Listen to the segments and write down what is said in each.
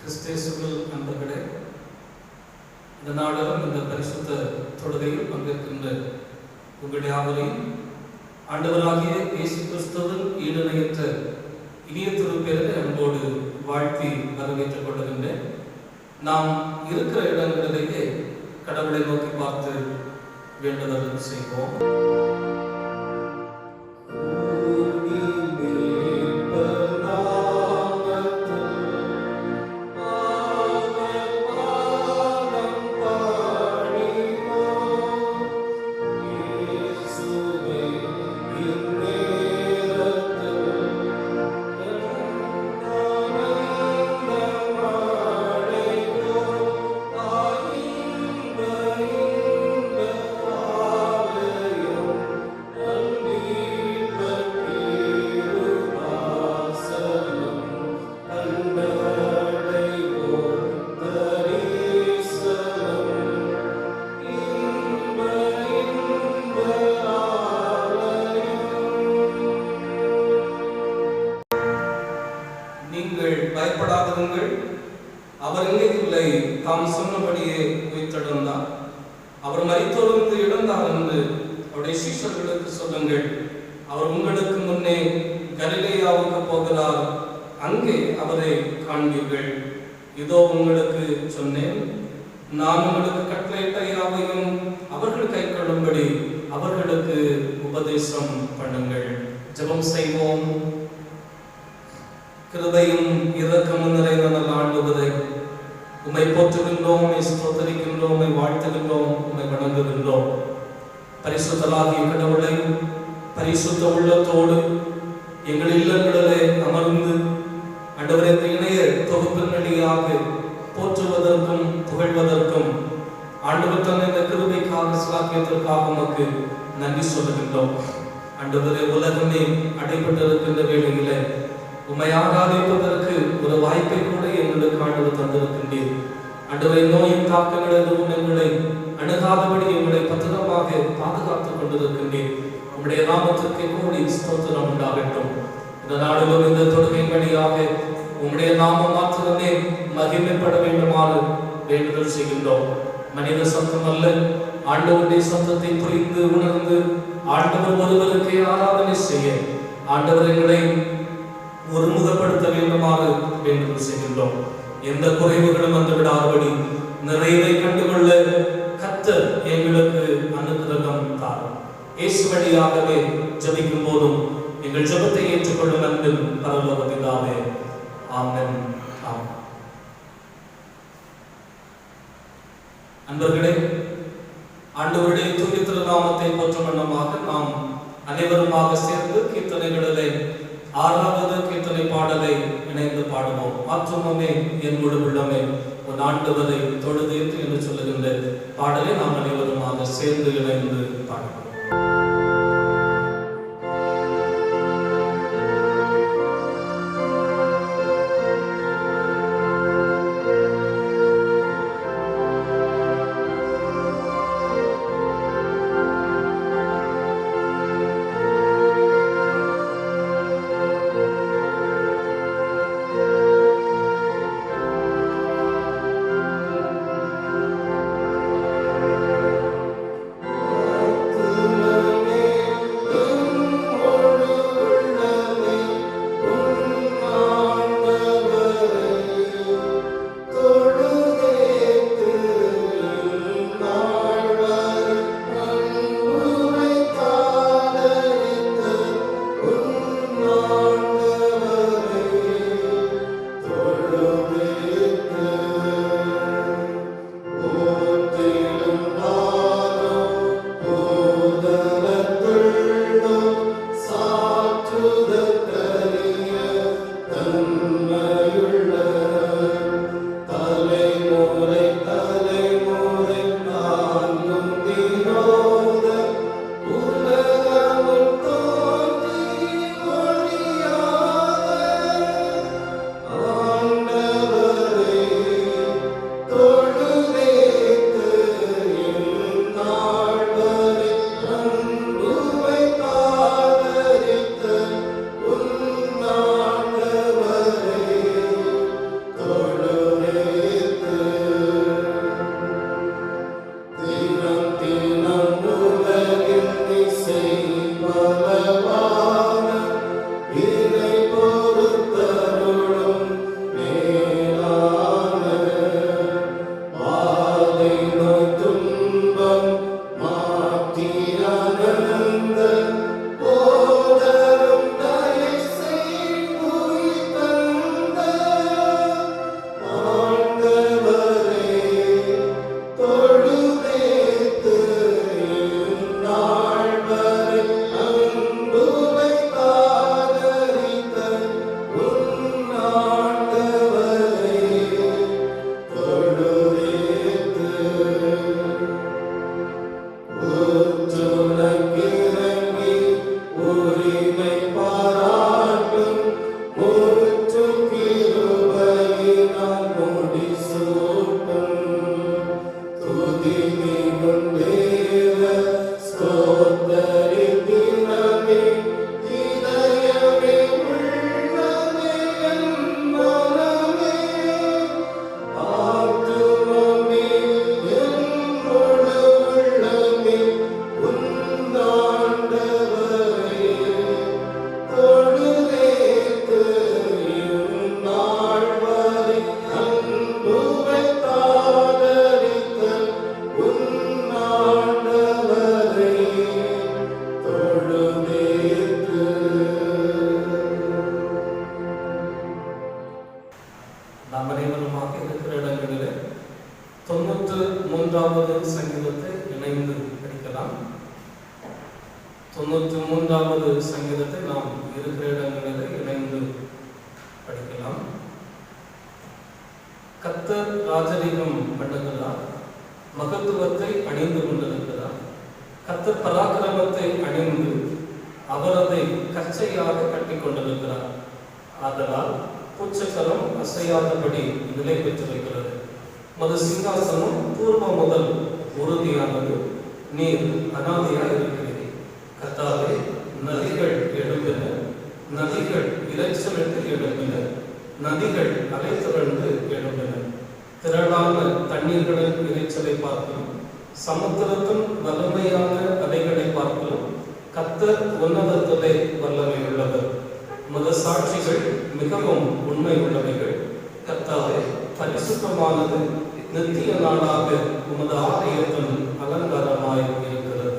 கிறிஸ்தேசுகள் நண்பர்களே, இந்த நாளிலும் இந்த பரிசுத்த தொழுகையில் பங்கேற்கின்ற உங்கள் யாவரையும் ஆண்டவராகிய இயேசு கிறிஸ்துவின் ஈடுணையற்ற இனிய திருப்பெயரை அன்போடு வாழ்த்தி வரவேற்றுக் கொள்கின்றேன். நாம் இருக்கிற இடங்களிலேயே கடவுளை நோக்கி பார்த்து வேண்டுதல் செய்வோம். பயப்படாதவர்கள், அவர் எங்கே இல்லை, தாம் சொன்னபடியே உயிர்த்தெழுந்தார், அவர் மரித்தோர்ந்து இழந்தார் என்று அவருடைய சீஷர்களுக்கு சொல்லுங்கள். அவர் உங்களுக்கு முன்னே கலிலேயாவுக்கு போகிறார், அங்கே அவரை காண்பீர்கள். இதோ உங்களுக்கு சொன்னேன், நான் உங்களுக்கு கட்டளையிட்ட யாவையும் அவர்கள் கை கொள்ளும்படி அவர்களுக்கு உபதேசம் பண்ணுங்கள். ஜெபம் செய்வோம். கிருபையும் இரக்கமும் நிறைந்த நல்ல ஆண்டவரே, உம்மை போற்றுகின்றோம், உம்மை ஸ்தோத்திரிக்கின்றோம், உம்மை வாழ்த்துகின்றோம், உம்மை வணங்குகின்றோம். பரிசுத்தராகிய கடவுளை பரிசுத்த உள்ளத்தோடு எங்கள் இல்லங்களிலே அமர்ந்து ஆண்டவரே இணைய தொகுப்பின் வழியாக போற்றுவதற்கும் புகழ்வதற்கும் ஆண்டவர் தன் இந்த கிருபைக்காக சிலாக்கியத்திற்காக உமக்கு நன்றி சொல்லுகின்றோம். ஆண்டவரே, உலகமே அடைபட்டிருக்கின்ற வேளையிலே உம்மை ஆராதிப்பதற்கு ஒரு வாய்ப்பை கூட எங்களுக்கு ஆண்டவர் தந்திருக்கின்றீர். ஆண்டவரை நோயின் தாக்கங்கள் எதுவும் எங்களை அணுகாதபடி எங்களை பத்திரமாக பாதுகாத்துக் கொண்டிருக்கின்றீர். உம்முடைய நாமத்திற்கு கூடி ஸ்தோத்திரம் உண்டாகட்டும். இந்த நாளிலும் இந்த தொழுகையின் வழியாக உம்முடைய நாமம் மாத்திரமே மகிமைப்பட வேண்டுமாறு வேண்டுதல் செய்கின்றோம். மனித சத்தம் அல்ல, ஆண்டவருடைய சத்தத்தை புரிந்து உணர்ந்து ஆண்டவர் ஒருவருக்கே ஆராதனை செய்ய ஆண்டவர் எங்களை ஒருமுகப்படுத்த வேண்டுமாறு வேண்டுதல் செய்கின்றோம். எந்த குறைவுகளும் வந்து விடாதபடி நிறைவை கண்டுகொள்ள கர்த்தர் எங்களுக்கு அனுகிரகம் தாரும். இயேசு வழியாகவே ஜெபிக்கும் போதும் எங்கள் ஜெபத்தை ஏற்றுக்கொள்ளும் அன்பின் பரலோக பிதாவே, ஆமென். ஆமென். அன்பர்களே, ஆண்டவருடைய தூய திருநாமத்தை போற்றும் வண்ணமாக நாம் அனைவருமாக சேர்ந்து கீர்த்தனைகளிலே 6வது கீர்த்தனை பாடலை இணைந்து பாடுவோம். ஆத்துமமே என் முழு உள்ளமே உன் ஆண்டவரை தொழுதேத்து என்று சொல்லுகின்ற பாடலை நாம் அனைவருமாக சேர்ந்து இணைந்து பாடுவோம். Oh நாம் அனைவருமாக இருக்கிற இடங்களிலே 93வது சங்கீதத்தை இணைந்து படிக்கலாம். 93வது சங்கீதத்தை நாம் இருக்கிற இடங்களிலே இணைந்து படிக்கலாம். கர்த்தர் ராஜரீகம் பண்ணுகிறார், மகத்துவத்தை அணிந்து கொண்டிருக்கிறார். கர்த்தர் பராக்கிரமத்தை அணிந்து அவர் அதை கச்சையாக கட்டி கொண்டிருக்கிறார். ஆதலால் பூச்சக்கரம் அசையாதபடி நிலை பெற்றிருக்கிறது. மது சிங்காசனம் பூர்வம் முதல் உறுதியானது, நீர் அனாதையாக இருக்கிறது. கர்த்தாவே, நதிகள் எழும்பின, நதிகள் இறைச்சலிட்டு எழும்பின, நதிகள் அலை திரண்டு எழும்பின. திரளான தண்ணீர்களின் இறைச்சலை பார்க்கிறோம், சமுத்திரத்தின் வலிமையான அலைகளை பார்க்கிறோம். கர்த்தர் உன்னதத்திலே வல்லமை உள்ளவர், உமது சாட்சிகள் மிகவும் உண்மை உள்ளவைகள். கர்த்தாவே, பரிசுத்தமானது நித்திய நாளாக உமது ஆலயத்தின் அலங்காரமாய் இருக்கிறது.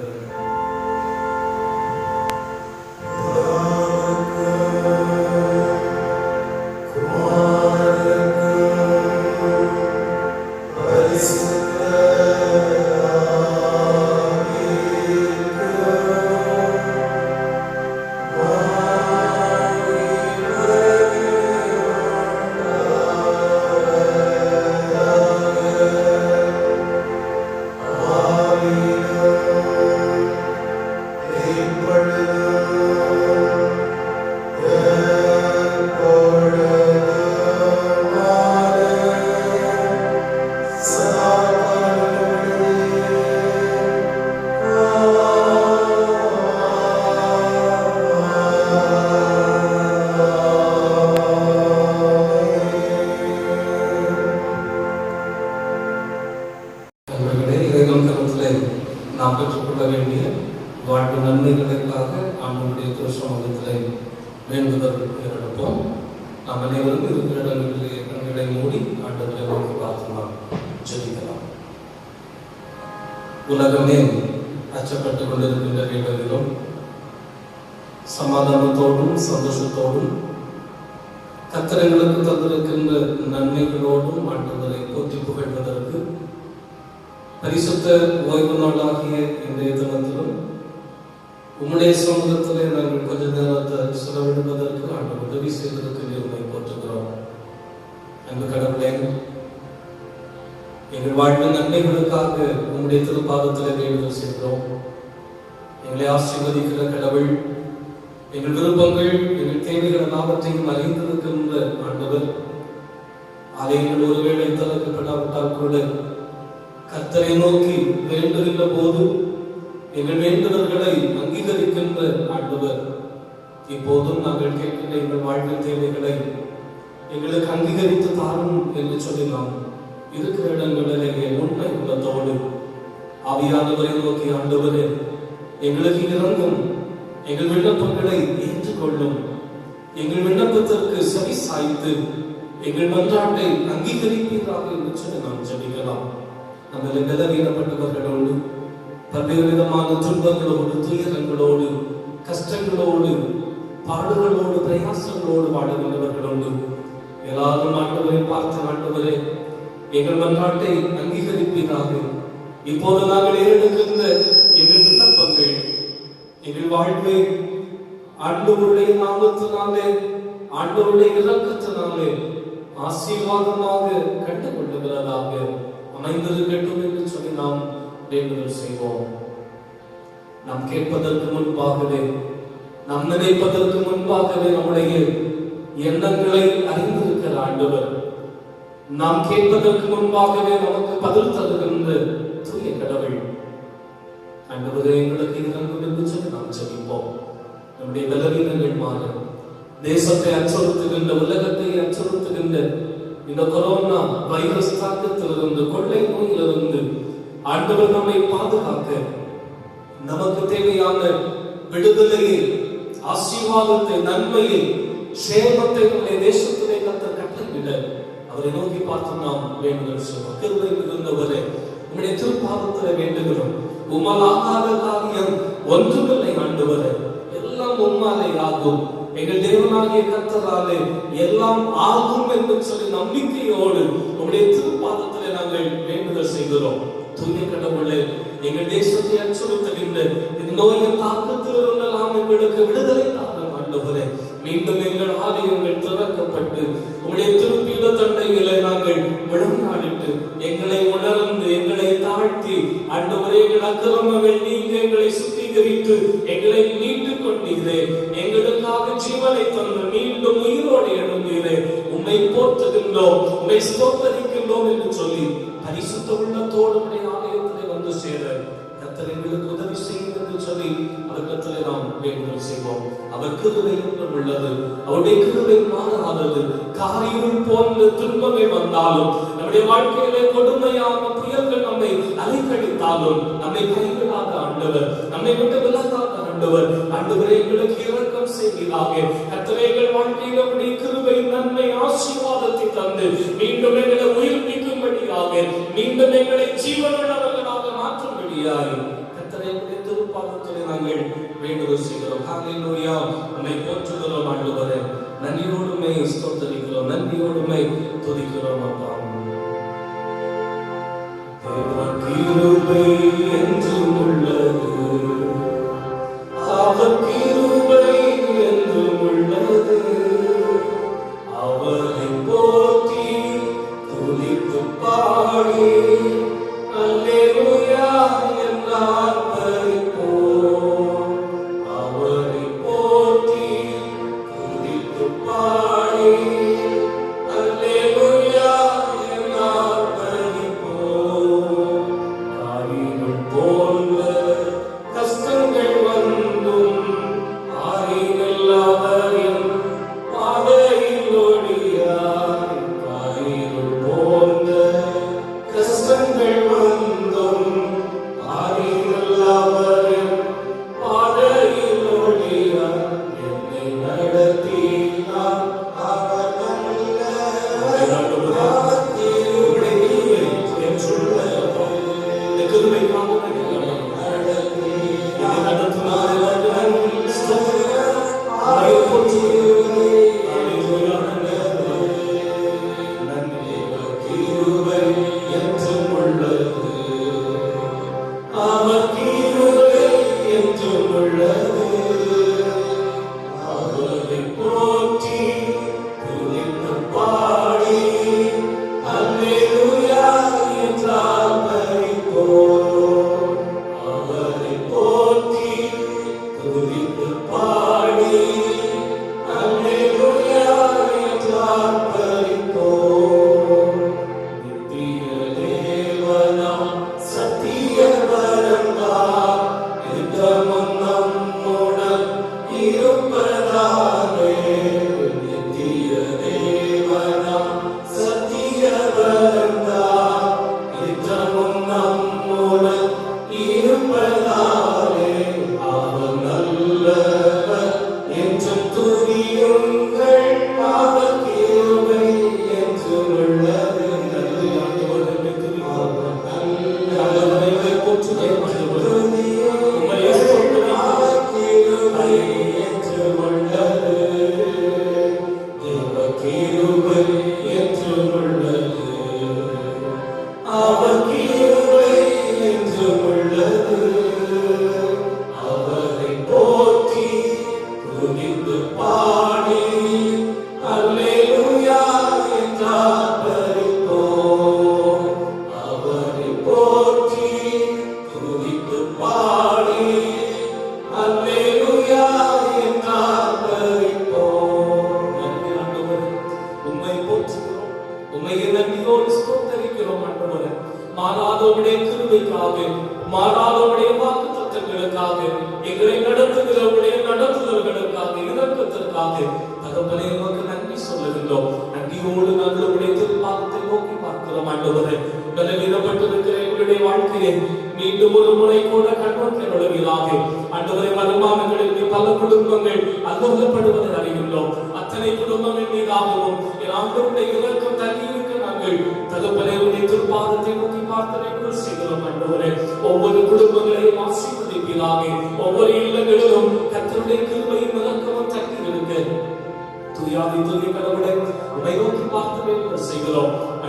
நாம் பெற்றுக்கொள்ள வேண்டிய வாழ்வு நன்மைகளுக்காக ஆண்டவருடைய திருச்சமூகத்திலே வேண்டுதல் எடுப்போம். நாம் அனைவரும் இருக்கிற இடங்களிலே கண்களை மூடி ஆண்டவரை நோக்கி பார்த்து ஜெபிக்கலாம். உலகமே அச்சப்பட்டுக் கொண்டிருக்கின்ற வேளையிலும் சமாதானத்தோடும் சந்தோஷத்தோடும் கர்த்தர் எங்களுக்கு தந்திருக்கின்ற நன்மைகளோடும் ஆண்டவரை போற்றி புகழ்வதற்கு பரிசுத்த ஓய்வு நாளாகிய இன்றைய தினத்திலும் உம்முடைய சமூகத்திலே நாங்கள் கொஞ்ச நேரத்தை செலவிடுவதற்கு ஆண்டவர் உதவி செய்வதற்கு உம்மை போற்றுகிறோம். அன்பு கடவுளே, எங்கள் வாழ்வின் நன்மைகளுக்காக உம்முடைய திருப்பாதத்திலே வேண்டுதல் செய்கிறோம். எங்களை ஆசீர்வதிக்கிற கடவுள், எங்கள் விருப்பங்கள் எங்கள் தேவைகள் எல்லாவற்றையும் அறிந்திருக்கின்ற ஆண்டவர், ஆலயங்கள் ஒருவேளை திறக்கப்படாவிட்டால் கூட கர்த்தரை நோக்கி வேண்டுகின்ற போது எங்கள் வேண்டுதல்களை அங்கீகரிக்கின்ற ஆண்டவர், இப்போதும் நாங்கள் கேட்கின்ற எங்கள் வாழ்வின் தேவைகளை எங்களுக்கு அங்கீகரித்து தாரும் என்று சொல்லி நாம் இருக்கிற இடங்களிலேயே உண்மை உள்ளத்தோடு ஆவியானவரை நோக்கி, ஆண்டவரே எங்களுக்கு இறங்கும், எங்கள் விண்ணப்பங்களை ஏற்றுக்கொள்ளும், எங்கள் விண்ணப்பத்திற்கு செவி சாய்த்து எங்கள் மன்றாட்டை அங்கீகரிப்பீராக என்று சொல்லி நாம் ஜெபிக்கலாம். நம்மளை நிலவீனப்பட்டவர்களோடு, பல்வேறு விதமான துன்பங்களோடு, துயரங்களோடு, கஷ்டங்களோடு, பாடுகளோடு, பிரயாசங்களோடு வாடுகின்றவர்களோடு எல்லாரும் ஆண்டவரை பார்த்து, ஆண்டவரே எங்கள் மன்றாட்டை அங்கீகரிப்பீராக. இப்போது நாங்கள் ஏறெடுக்கின்ற எங்கள் விண்ணப்பங்கள் எங்கள் வாழ்வை ஆண்டவருடைய நாமத்தினாலே, ஆண்டவருடைய இரக்கத்தினாலே ஆசீர்வாதமாக கண்டுகொள்ளுகிறதாக அமைந்திருக்கட்டும் என்று சொல்லி நாம் வேண்டுதல் செய்வோம். நாம் கேட்பதற்கு முன்பாகவே, நாம் நினைப்பதற்கு முன்பாகவே நம்முடைய எண்ணங்களை அறிந்திருக்கிற ஆண்டவர், நாம் கேட்பதற்கு முன்பாகவே நமக்கு பதில் தருகின்ற தூய கடவுள். ஆண்டவரே எங்களுக்கு இறங்கும் என்று சொல்லி நாம் ஜெபிப்போம். நம்முடைய பலவீனங்கள் மாற, தேசத்தை அச்சுறுத்துகின்ற, உலகத்தை அச்சுறுத்துகின்ற இந்த கொரோனா வைரஸ் தாக்கத்திலிருந்து, கொள்ளை நோயிலிருந்து ஆண்டவர் நம்மை பாதுகாக்க, நமக்கு தேவையான விடுதலையை, ஆசீர்வாதத்தை, நன்மையை, சேமத்தை நம்முடைய தேசத்திலே கர்த்தர் கட்டளையிட அவரை நோக்கி பார்த்து நாம் வேண்டுதல் செய்வோம். கிருபை மிகுந்தவரே, உம்முடைய திருப்பாதத்திலே வேண்டுகிறோம். உம்மால் ஆகாத காரியம் ஒன்றுமில்லை ஆண்டவரே, எல்லாம் உம்மாலே ஆகும். எங்கள் தேவனாகிய கர்த்தராலே எல்லாம் ஆகும் என்று சொல்லி நம்பிக்கையோடு உங்களுடைய திருப்பாதத்திலே நாங்கள் வேண்டுதல் செய்கிறோம். தூய கடவுளே, எங்கள் தேசத்தை அச்சுறுத்துகின்ற இந்த நோயின் தாக்கத்தில் இருந்தெல்லாம் எங்களுக்கு விடுதலை தாரும் ஆண்டவரே. மீண்டும் எங்கள் ஆலயங்கள் திறக்கப்பட்டு உங்களுடைய திருப்பீட தண்டைகளை நாங்கள் விளங்காடிட்டு எங்களை உணர்ந்து எங்களை தாழ்த்தி ஆண்டவரே, எங்கள் அக்கிரமங்கள் நீங்க எங்களை சுத்திகரித்து எங்களை மீட்டுக் கொண்டீரே. எங்களுக்காக ஜீவனை தந்து மீண்டும் உயிரோடு எழுந்தீரே. உம்மை போற்றுகின்றோம், உம்மை ஸ்தோத்தரிக்கின்றோம் என்று சொல்லி பரிசுத்த உள்ளத்தோடு உடைய ஆலயத்திலே வந்து சேர கர்த்தர் எங்களுக்கு உதவி செய்யும் என்று சொல்லி அவரிடத்திலே நாம் வேண்டுதல் செய்வோம். அவர் கிருபை என்றும் உள்ளது, அவருடைய கிருபை மாறாதது. காரியம் போன்ற துன்பங்கள் வந்தாலும், நம்முடைய வாழ்க்கையிலே கொடுமையான புயல்கள் நம்மை அலைக்கழித்தாலும் நம்மை கைவிடாத ஆண்டவர், நம்மை விட்டு விலகாத ஆண்டவர். ஆண்டவரே, எங்களுக்கு இரக்கம் செய்வீராக. கர்த்தரே, எங்கள் வாழ்க்கையில் அவருடைய கிருபை, நன்மை, ஆசீர்வாதத்தை தந்து மீண்டும் எங்களை உயிர்ப்பிக்கும்படியாக, மீண்டும் எங்களை ஜீவனுள்ளவர்களாக மாற்றும்படியாக கர்த்தரே திருப்பாதத்திலே நாங்கள் வேண்டுதல் செய்கிறோம். ஹல்லேலூயா. நம்மை போற்றுகிறோம் ஆண்டவரே. நன்றியோடுமை ஸ்தோத்திரிக்கிறோம், நன்றியோடுமை துதிக்கிறோம் அப்பா. தேவ கிருபை என்றும் உள்ளது, அவர் கிருபை என்றும் உள்ளது. அவரை போற்றி துதித்து பாடி அல்லேலூயா என்றார். மாறாதவருடைய கிருபைக்காக, மாறாதவருடைய வாக்குத்தத்தங்களுக்காக, எங்களை நடத்துகிறவருடைய நடத்துதல்களுக்காக, இரக்கத்திற்காக தகப்பனே உமக்கு நன்றி சொல்லுகின்றோம். நன்றியோடு நாங்களுடைய திருப்பாதத்தை நோக்கி பார்க்கிறோம் ஆண்டவரே. பலவீனப்பட்டிருக்கிற எங்களுடைய வாழ்க்கையை மீண்டும் ஒரு முறை கூட கண்ணோக்கியவர்களாக ஆண்டவரே, வருமானங்களில் பல குடும்பங்கள் அல்லப்படுவதை அறிகின்றோம். அத்தனை குடும்பங்கள் மீதாகவும் ஆண்டவருடைய இரக்கம் தள்ளி இருக்க நாங்கள் தகப்பனே உடைய திருப்பாதத்தை நோக்கி பார்த்து செய்கிறோம் ஆண்டவரே. ஒவ்வொரு குடும்பங்களையும் ஆசீர்வதிப்பீராக. ஒவ்வொரு இல்லங்களிலும் கர்த்தருடைய கிருபையும் இரக்கமும் தங்கி இருக்க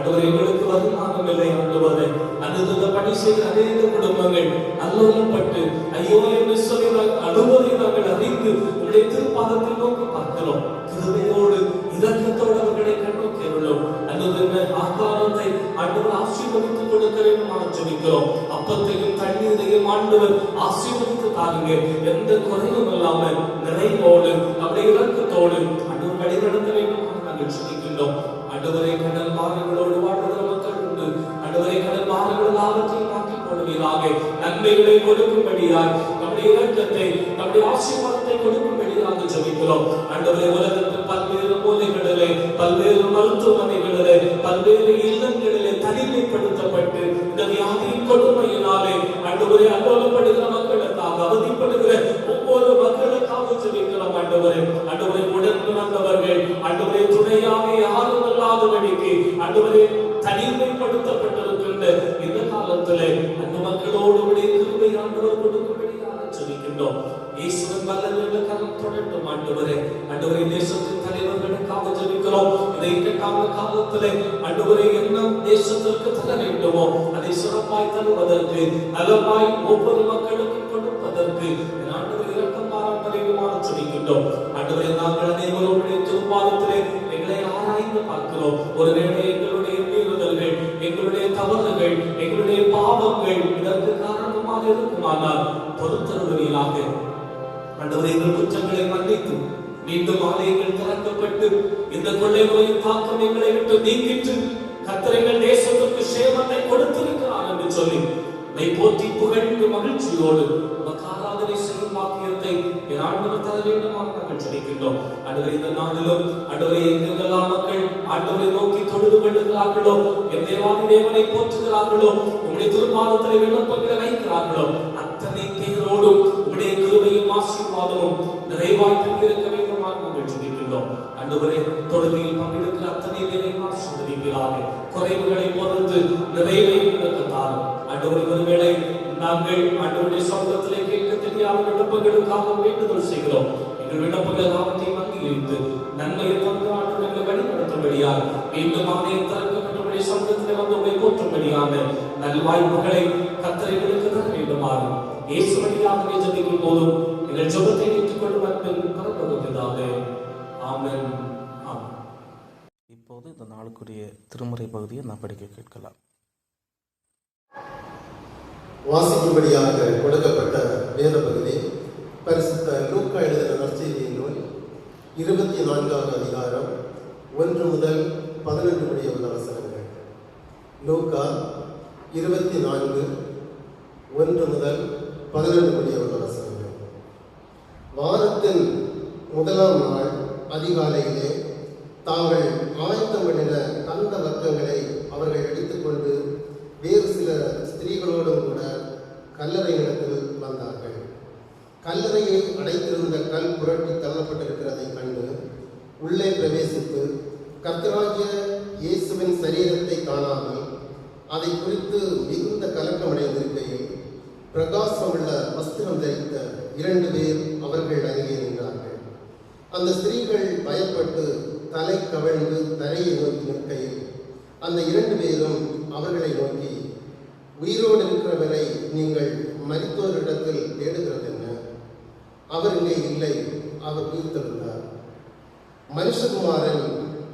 ஆண்டவரே எங்களுக்கு வருமானம் இல்லை ஆண்டவரே, அந்த பணி செய்கிற அநேக குடும்பங்கள் அல்லோலப்பட்டு ஐயோ என்று சொல்லி அனுமதி நாங்கள் அறிந்து உங்களுடைய திருப்பாதத்தில் நோக்கி பார்க்கிறோம். கிருபையோடு இரக்கத்தோடு அவர்களை கண்ணோக்கி அருளும். அந்த ஆகாரத்தை ஆண்டவர் ஆசீர்வதித்துக் கொடுக்க வேண்டும் ஜெபிக்கிறோம். அப்பத்தையும் தண்ணீரையும் ஆண்டவர் ஆசீர்வதித்து தாருங்க. எந்த குறையும் இல்லாமல் நிறைவோடு அவருடைய இரக்கத்தோடு ஆண்டவர் வழிநடத்த வேண்டும் நாங்கள் ஜெபிக்கின்றோம். ஆண்டவரை கடல் மாறுகளோடு வாழ்கிற மக்கள் உண்டு. ஆண்டவரை கடல் மாறுகள் எல்லாவற்றையும் மாற்றிக் கொள்வீராக. நன்மைகளை கொடுக்கும்படியாய் நம்முடைய இரக்கத்தை நம்முடைய ஆசீர்வாதத்தை கொடுக்கும்படியாக ஜெபிக்கிறோம். ஆண்டவரை உலகத்தில் பல்வேறு மூலைகளிலே, பல்வேறு மருத்துவமனைகளிலே, பல்வேறு இல்லங்களிலே தனிமைப்படுத்தப்பட்டு இந்த வியாதியின் கொடுமையினாலே ஆண்டவரை அல்லோலப்படுகிற மக்களுக்காக, அவதிப்படுகிற ஒவ்வொரு மக்களுக்காக ஜெபிக்கிறோம். ஆண்டவரை உடன்பு வந்தவர்கள் ஆண்டவரை துணையாக யாரும் இல்லாதபடிக்கு ஆண்டவரை தனிமைப்படுத்தப்பட்டிருக்கின்ற இந்த காலத்திலே அந்த மக்களோடு கிருபை ஆண்டவர் கொடுக்கும்படியாக ஜெபிக்கின்றோம். இயேசுவின் வல்லமையுள்ள கரம் தொடரட்டும் ஆண்டவரே. ஆண்டவரே தேசத்தின் தலைவர்களுக்காக ஜெபிக்கிறோம். இந்த இக்கட்டான காலத்திலே ஆண்டவரே என்ன தேசத்திற்கு தர வேண்டுமோ அதை சிறப்பாய் தருவதற்கு, நலமாய் ஒவ்வொரு மக்களுக்கும் கொடுப்பதற்கு ஆண்டவரை இரக்கம் பாராட்ட வேண்டுமாக ஜெபிக்கின்றோம். ஆண்டவரே நாங்கள் அனைவருடைய திருப்பாதத்திலே எங்களை ஆராய்ந்து பார்க்கிறோம். ஒருவேளை எங்களுடைய மீறுதல்கள், எங்களுடைய தவறுகள், எங்களுடைய பாவங்கள் இதற்கு காரணமாக இருக்குமானால் பொறுத்தருள்வீராக. ஆண்டவரே எங்கள் குற்றங்களை மன்னித்து மீண்டும் ஆலயங்கள் திறக்கப்பட்டு இந்த கொள்ளை நோயின் தாக்கம் எங்களை விட்டு நீங்கிட்டு கர்த்தர் தேசத்திற்கு சேமத்தை கொடுத்திருக்கிறார் என்று சொல்லி போற்றி புகழ்ந்து மகிழ்ச்சியோடு ஆராதனை செய்யும் பாக்கியத்தை என் ஆண்டவர் தர வேண்டுமாக நாங்கள் ஜெபிக்கின்றோம். ஆண்டவரே இந்த நாளிலும் ஆண்டவரே எங்கெல்லாம் மக்கள் ஆண்டவரை நோக்கி தொழுது கொள்ளுகிறார்களோ, என் தேவாதி தேவனை போற்றுகிறார்களோ, உங்களுடைய திருப்பாதத்திலே விண்ணப்பங்களை வைக்கிறார்களோ அத்தனை பேரோடும் உங்களுடைய கிருபையும் ஆசீர்வாதமும் நிறைவாய் தங்கியிருக்க வேண்டுமாக நாங்கள் ஜெபிக்கின்றோம். ஆண்டவரே தொழுகையில் பங்கெடுக்கிற அத்தனை பேரையும் ஆசீர்வதிக்கிறார்கள். குறைவுகளை பொறுத்து நிறைவை தாரும். ஆண்டவரே ஒருவேளை நாங்கள் ஆண்டவருடைய சமூகத்திலே கேட்க தெரியாத விண்ணப்பங்களுக்காக வேண்டுதல் செய்கிறோம். எங்கள் விண்ணப்பங்கள் எல்லாவற்றையும் அங்கீகரித்து நன்மையை தந்து ஆண்டவர்களை வழிநடத்தும்படியாக மீண்டும் ஆலயம் திறக்கப்பட்டவருடைய சமூகத்திலே வந்து உங்களை போற்றும்படியான நல்வாய்ப்புகளை கர்த்தர் எங்களுக்கு தர வேண்டுமாக இயேசு வழியாகவே ஜெபிக்கும் போதும் எங்கள் ஜெபத்தை ஏற்றுக்கொள்ளும் அன்பின் பரலோகப்பிதாவே. ஆமென். ஆமென். இப்போது இந்த நாளுக்குரிய திருமுறை பகுதியை நாம் படிக்க கேட்கலாம். வாசிக்கும்படியாக கொடுக்கப்பட்ட வேத பகுதி பரிசுத்த லூக்கா எழுதின நற்செய்தியின் நூல் 24வது அதிகாரம் 1 முதல் 11 முடிய உள்ள வசனங்கள். லூக்கா 24 1 முதல் 11 முடிய உள்ள வசனங்கள். வாரத்தின் முதலாம் நாள் அதிகாலையிலே தாங்கள் ஆயத்தம் பண்ணின கந்த வர்க்கங்களை அவர்கள் எடுத்துக்கொண்டு வேறு சில ஸ்திரீகளோடும் கூட கல்லறை இடத்தில் வந்தார்கள். கல்லறையை அடைத்திருந்த கல் புரட்டி தள்ளப்பட்டிருக்கிறதை கண்டு உள்ளே பிரவேசித்து கர்த்தராகிய இயேசுவின் சரீரத்தை காணாமல் அதை குறித்து மிகுந்த கலக்கமடைந்திருக்கையில் பிரகாசமுள்ள வஸ்திரம் தரித்த 2 பேர் அவர்கள் அருகே நின்றார்கள். அந்த ஸ்திரீகள் பயப்பட்டு தலை கவிழ்ந்து தரையை நோக்கி நிற்கையில் அந்த 2 பேரும் அவர்களை நோக்கி, உயிரோடு இருக்கிறவரை நீங்கள் மரித்தோரிடத்தில் தேடுகிறது என்ன? அவர் இங்கே இல்லை, அவர் உயிர்த்தெழுந்தார். மனுஷகுமாரன்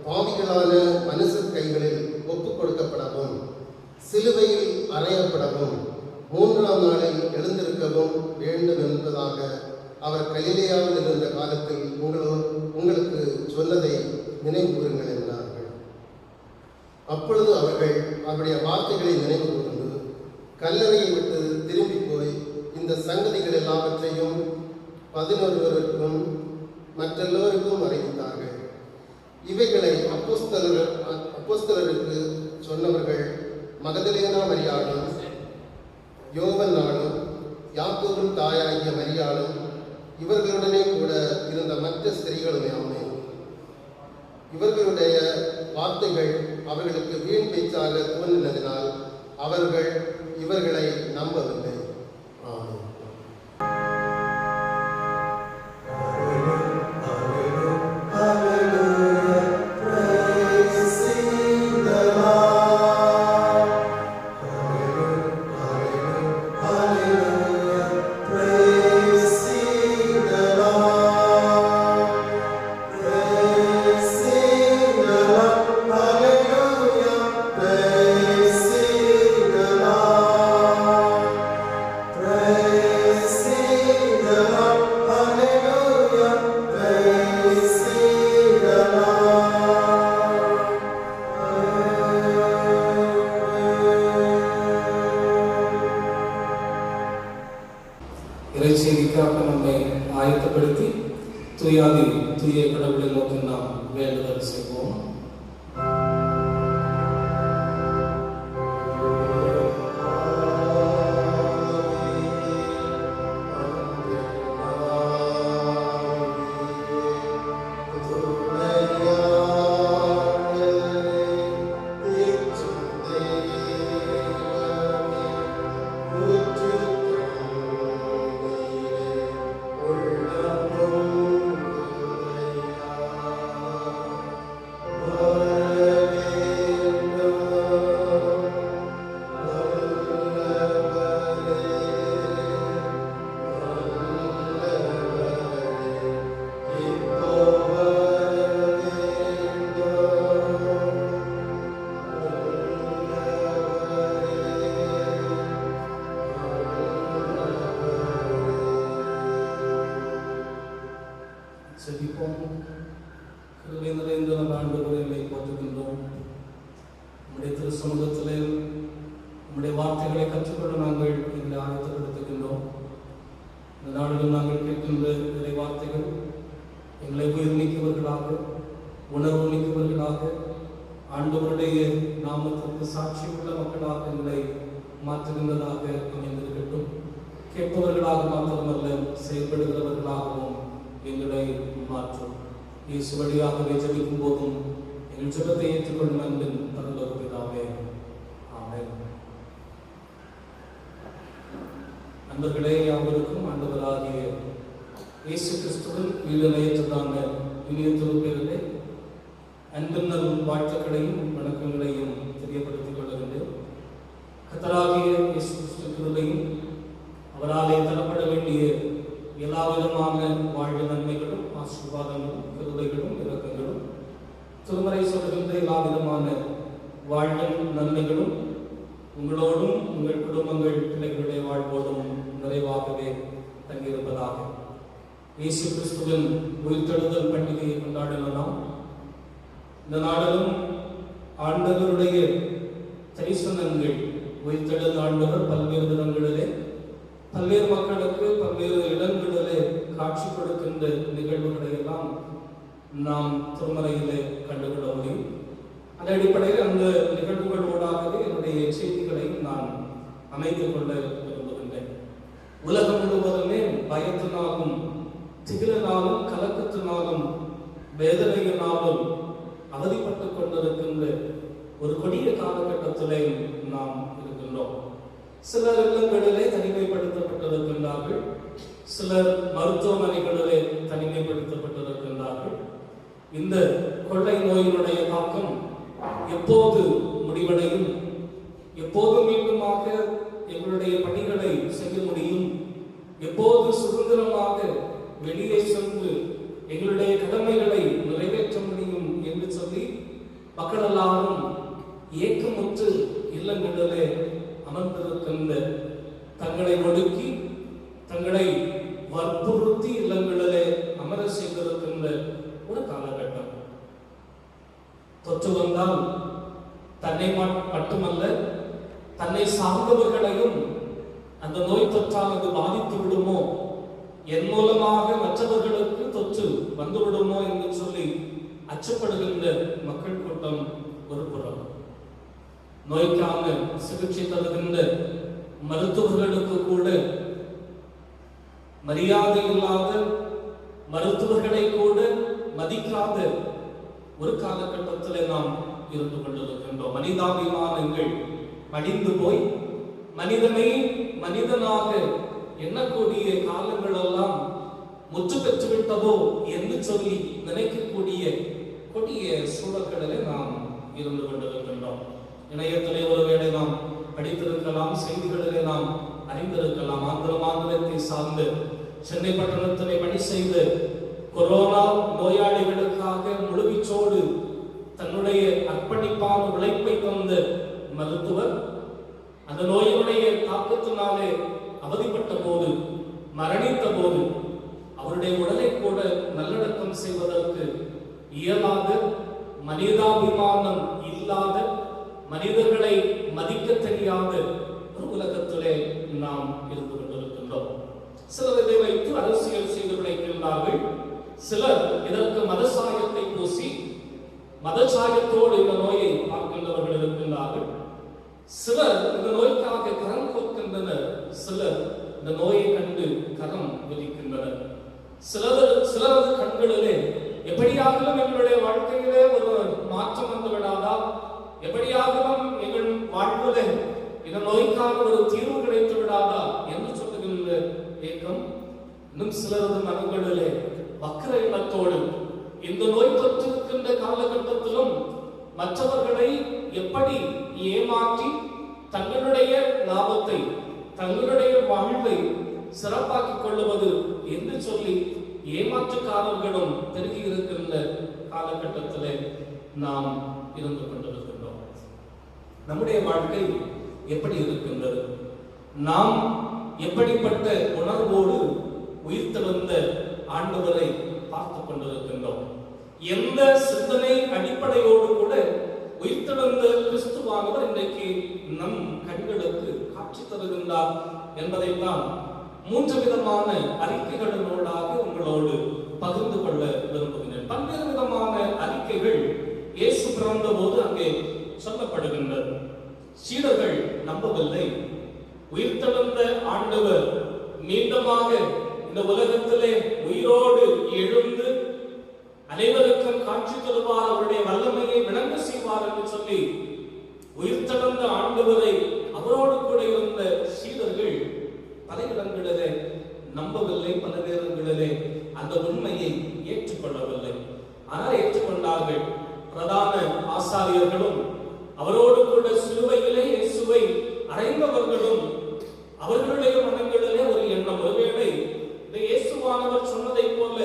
பாவிகளான மனுஷர் கைகளில் ஒப்புக் கொடுக்கப்படவும் சிலுவையில் அறையப்படவும் 3ஆம் நாளில் எழுந்திருக்கவும் வேண்டும் என்பதாக அவர் கலிலேயாவில் இருந்த காலத்தில் உங்களுக்கு சொன்னதை நினைவு கூறுங்கள் என்றார்கள். அப்பொழுது அவர்கள் அவருடைய வார்த்தைகளை நினைவு கூர்ந்து கல்லறையை விட்டு திரும்பி போய் இந்த சங்கதிகள் எல்லாவற்றையும் 11 மற்றெல்லோருக்கும் அறிவித்தார்கள். இவைகளை அப்போஸ்தலருக்கு சொன்னவர்கள் மகதலேனா மரியாளும் யோவன்னாலும் யாக்கோபின் தாயாகிய மரியாளும் இவர்களுடனே கூட இருந்த மற்ற ஸ்திரீகளுமே ஆமே. இவர்களுடைய வார்த்தைகள் அவர்களுக்கு வீண் பேச்சாக தோன்றினதினால் அவர்கள் இவர்களை நம்பவில்லை. Hallelujah, praise the Lord. செய்திக்காக நம்மை ஆயத்தப்படுத்தி தூய கடவுளை நோக்கி நாம் வேண்டுதல் செய்வோம். செபிப்போம். கிருபை நிறைந்த ஆண்டவரை போற்றுகின்றோம். நம்முடைய திரு சமூகத்திலே நம்முடைய வார்த்தைகளை கற்றுக்கொள்ள நாங்கள் எங்களை ஆயத்தப்படுத்துகின்றோம். இந்த நாளிலும் நாங்கள் கேட்கின்ற இறை வார்த்தைகள் எங்களை உயிர் நீக்குவர்களாக, உணர்வு நீக்குவர்களாக, ஆண்டவருடைய நாமத்திற்கு சாட்சி உள்ள மக்களாக எங்களை மாற்றுகின்றதாக அமைந்திருக்கட்டும். கேட்பவர்களாக மாத்திரமல்ல, செயல்படுகிறவர்களாகவும் எங்களை மாற்றும். இயேசு வழியாகவே ஜெபிக்கும் போதும் எங்கள் ஜெபத்தை ஏற்றுக்கொள்ளும் அன்பின் பரலோக பிதாவே, ஆமென். அன்பர்களே, யாவருக்கும் ஆண்டவராகிய இயேசு கிறிஸ்துவின் ஈடுணையற்றதான இனிய திருப்பெயரிலே அன்பின் வாழ்த்துக்களையும் வணக்கங்களையும் தெரியப்படுத்திக் கொள்கின்றேன். கர்த்தராகிய இயேசு கிறிஸ்து கிருபையும் அவராலே தரப்பட வேண்டிய எல்லா விதமான வாழ்வு நன்மைகளும் ஆசீர்வாதங்களும் கிருபைகளும் இரக்கங்களும் திருமறை சொல்கின்ற எல்லா விதமான வாழ்வு நன்மைகளும் உங்களோடும் உங்கள் குடும்பங்கள் பிள்ளைகளுடைய வாழ்வோடும் நிறைவாகவே தங்கியிருப்பதாக. இயேசு கிறிஸ்துவின் உயிர்த்தெழுதல் பண்டிகையை கொண்டாடினோம். இந்த நாளிலும் ஆண்டவருடைய தரிசனங்கள், உயிர்த்தெழுந்த ஆண்டவர் பல்வேறு விதங்களிலே பல்வேறு மக்களுக்கு பல்வேறு இடங்களிலே காட்சி கொடுக்கின்ற நிகழ்வுகளை எல்லாம் நாம் திருமறையிலே கண்டுகொள்ள முடியும். அந்த அடிப்படையில் அந்த நிகழ்வுகளோடாகவே என்னுடைய செய்திகளை நான் அமைத்துக் கொள்ள விரும்புகின்றேன். உலகம் முழுவதுமே பயத்தினாலும் திகிலினாலும் கலக்கத்தினாலும் வேதனையினாலும் அவதிப்பட்டுக் கொண்டிருக்கின்ற ஒரு கொடிய காலகட்டத்திலே நாம் இருக்கின்றோம். சிலர் இல்லங்களிலே தனிமைப்படுத்தப்பட்டிருக்கின்றார்கள், சிலர் மருத்துவமனைகளிலே தனிமைப்படுத்தப்பட்டிருக்கின்றார்கள். இந்த கொள்ளை நோயினுடைய தாக்கம் எப்போது முடிவடையும், எப்போது மீண்டுமாக எங்களுடைய பணிகளை செய்ய முடியும், எப்போது சுதந்திரமாக வெளியே சென்று எங்களுடைய கடமைகளை நிறைவேற்ற முடியும் என்று சொல்லி மக்கள் எல்லாரும் ஏக்கமுற்று இல்லங்களிலே அமர்ந்திருக்கின்ற, தங்களை ஒடுக்கி தங்களை வற்புறுத்தி இல்லங்களிலே அமர செய்திருக்கின்ற ஒரு காலகட்டம். தொற்று வந்தால் தன்னை மட்டுமல்ல தன்னை சார்ந்தவர்களையும் அந்த நோய் தொற்றானது பாதித்து விடுமோ, என் மூலமாக மற்றவர்களுக்கு தொற்று வந்து விடுமோ என்று சொல்லி அச்சப்படுகின்ற மக்கள் கூட்டம் ஒரு புறம். நோய்க்கான சிகிச்சை தருகின்ற மருத்துவர்களுக்கு கூட மரியாதை இல்லாத, மருத்துவர்களை கூட மதிக்காத ஒரு காலகட்டத்தில் நாம் இருந்து கொண்டிருக்கின்றோம். மனிதாபிமானங்கள் அடிந்து போய் மனிதனை மனிதனாக எண்ணக்கூடிய காலங்கள் எல்லாம் முற்று பெற்று விட்டதோ என்று சொல்லி நினைக்கக்கூடிய கொடிய சூழல்களிலே நாம் இருந்து கொண்டிருக்கின்றோம். இணையத்திலே ஒருவேளை நாம் படித்திருக்கலாம், செய்திகளிலே நாம் அறிந்திருக்கலாம். மாநிலத்தை சார்ந்து சென்னை பட்டணத்திலே பணி செய்து கொரோனா நோயாளிகளுக்காக முழுவீச்சோடு தன்னுடைய அர்ப்பணிப்பான உழைப்பை தந்த மருத்துவர் அந்த நோயினுடைய தாக்கத்தினாலே அவதிப்பட்ட போது, மரணித்த போது அவருடைய உடலை கூட நல்லடக்கம் செய்வதற்கு இயலாத, மனிதாபிமானம் இல்லாத, மனிதர்களை மதிக்க தெரியாத ஒரு உலகத்திலே நாம் இருந்து கொண்டிருக்கின்றோம். சிலர் இதை வைத்து அரசியல் செய்து பிழைக்கின்றார்கள். சிலர் இதற்கு மதசாயத்தை பூசி மதசாயத்தோடு இந்த நோயை பார்க்கின்றவர்கள் இருக்கின்றார்கள். சிலர் இந்த நோய்க்காக கரம் கோர்க்கின்றனர். சிலர் இந்த நோயை கண்டு கரம் விதிக்கின்றனர். சிலரது கண்களிலே எப்படியாகலும் எங்களுடைய வாழ்க்கையிலே ஒரு மாற்றம் வந்து விடாதா, எப்படியாகலும் எங்கள் வாழ்விலே இந்த நோய்க்காக ஒரு தீர்வு கிடைத்து விடாதா என்று சொல்லுகின்ற ஏக்கம். இன்னும் சிலரது மனங்களிலே வக்கர எண்ணத்தோடு இந்த நோய் தொற்றிருக்கின்ற காலகட்டத்திலும் மற்றவர்களை எப்படி ஏமாற்றி தங்களுடைய லாபத்தை தங்களுடைய வாழ்வை சிறப்பாக்கிக் கொள்ளுவது என்று சொல்லி ஏமாற்றுக்காரர்களும் பெருகி இருக்கின்ற காலகட்டத்திலே நாம் இருந்து கொண்டிருக்கின்றோம். நம்முடைய வாழ்க்கை எப்படி இருக்கின்றது? நாம் எப்படிப்பட்ட உணர்வோடு உயிர்த்தெழுந்த ஆண்டவரை பார்த்து கொண்டிருக்கின்றோம்? எந்த சிந்தனை அடிப்படையோடு கூட உயிர்த்தெழுந்த கிறிஸ்துவானவர் இன்றைக்கு நம் கண்களுக்கு காட்சி தருகின்றார் என்பதைத்தான் 3 விதமான அறிக்கைகளினூடாக உங்களோடு பகிர்ந்து கொள்ள விரும்புகிறேன். பல்வேறு விதமான அறிக்கைகள் இயேசு பிறந்த போது அங்கே சொல்லப்படுகின்றது. சீடர்கள் நம்பவில்லை. உயிர்த்தெழுந்த ஆண்டவர் மீண்டுமாக இந்த உலகத்திலே உயிரோடு எழுந்து அனைவருக்கும் காட்சி தருவார், அவருடைய வல்லமையை விளங்க செய்வார் என்று சொல்லி உயிர்த்தெழுந்த ஆண்டவரை அவரோடு கூட இருந்த சீடர்கள் பல இடங்களிலே நம்பவில்லை. பல நேரங்களிலே அந்த உண்மையை ஏற்றுக்கொள்ளவில்லை. ஆனால் ஏற்றுக்கொண்டார்கள். பிரதான ஆசாரியர்களும் அவரோடு கூட சிலுவையிலே இயேசுவை அறைந்தவர்களும் அவர்களுடைய மனங்களிலே ஒரு எண்ணம், ஒருவேளை இந்த இயேசுவானவர் சொன்னதை போல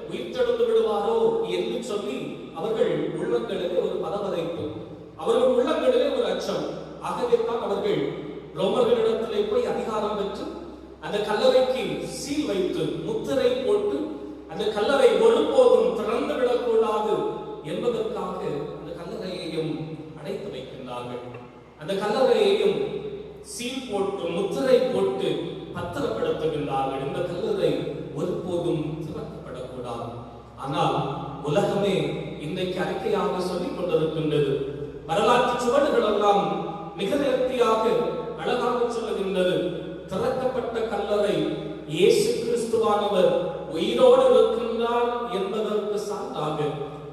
உயிர்த்தெழுந்து விடுவாரோ என்று சொல்லி அவர்கள் உள்ளங்களிலே ஒரு பதவதைப்பு, அவர்கள் உள்ளங்களிலே ஒரு அச்சம். ஆகவேதான் அவர்கள் ரோமர்களிடத்திலே போய் அதிகாரம் பெற்று அந்த கல்லறைக்கு சீல் வைத்து முத்திரை போட்டு அந்த கல்லறை ஒருபோதும் திறந்து விடக்கூடாது என்பதற்காக அந்த கல்லறையையும் அடைத்து வைக்கின்றார்கள். அந்த கல்லறையையும் சீல் போட்டு முத்திரை போட்டு பத்திரப்படுத்துகின்றார்கள். இந்த கல்லறை ஒருபோதும் திறக்கப்படக்கூடாது. ஆனால் உலகமே இன்றைக்கு அறிக்கையாக சொல்லிக் கொண்டிருக்கின்றது. வரலாற்று சுவடுகள் எல்லாம் மிக நேர்த்தியாக அழகாக சொல்லுகின்றது. திறக்கப்பட்ட கல்லறை இயேசு கிறிஸ்துவானவர் உயிரோடு இருக்கின்றார் என்பதற்கு சான்றாக,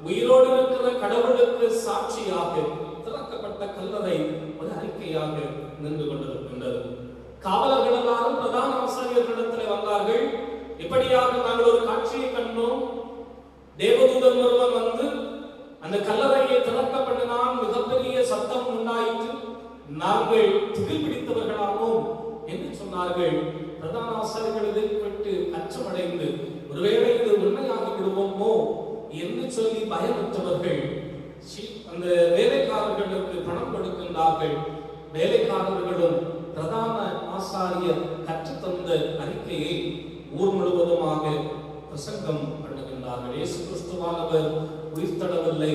உயிரோடு இருக்கிற கடவுளுக்கு சாட்சியாக திறக்கப்பட்ட கல்லறை ஒரு அறிக்கையாக நின்று கொண்டிருக்கின்றது. காவலர்கள் எல்லாரும் பிரதான ஆசாரியர்களிடத்தில் வந்தார்கள். இப்படியாக நாங்கள் ஒரு காட்சியை கண்டோம். தேவதூதன் ஒருவன் வந்து அந்த கல்லறையை திறக்க பண்ணினால் மிகப்பெரிய சத்தம் உண்டாயிற்று. நாங்கள் திகில் பிடித்தவர்களாகவும் என்று சொன்னார்கள். பிரதான ஆசாரியர்கள் இதை கேட்டு அச்சமடைந்து ஒருவேளை இது உண்மையாகி விடுவோமோ என்று சொல்லி பயமுற்றவர்கள் அந்த வேலைக்காரர்களுக்கு பணம் கொடுக்கின்றார்கள். வேலைக்காரர்களும் பிரதான ஆசாரியர் கற்றுத்தந்த அறிக்கையை ஊர் முழுவதுமாக பிரசங்கம் பண்ணுகின்றார்கள். இயேசு கிறிஸ்துவானவர் உயிர்த்தெழவில்லை,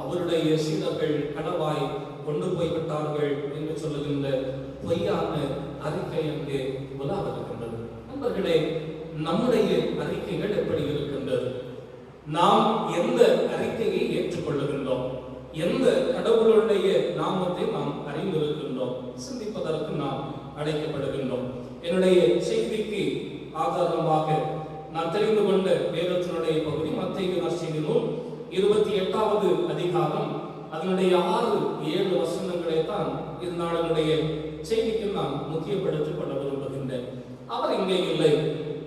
அவருடைய சீடர்கள் கடவாய் கொண்டு போய்விட்டார்கள் என்று சொல்லுகின்ற பொய்யான அறிக்கை அங்கே உலா வருகின்றது. நண்பர்களே, நம்முடைய அறிக்கைகள் எப்படி இருக்கின்றது? நாம் எந்த அறிக்கையை ஏற்றுக்கொள்ளுகின்றோம்? எந்த கடவுளுடைய நாமத்தை நாம் அறிந்திருக்கின்றோம்? சிந்திப்பதற்கு நாம் அழைக்கப்படுகின்றோம். என்னுடைய செய்திக்கு ஆதாரமாக நான் தெரிந்து கொண்ட வேதத்தினுடைய பகுதி மத்தேயு நற்செய்தி நூல் 28வது அதிகாரம் அதனுடைய 6-7 வசனங்களை தான் இந்த நாளுடைய செய்திக்கு நான் முக்கியப்படுத்திக் கொள்ள விரும்புகின்றேன். அவர் இங்கே இல்லை,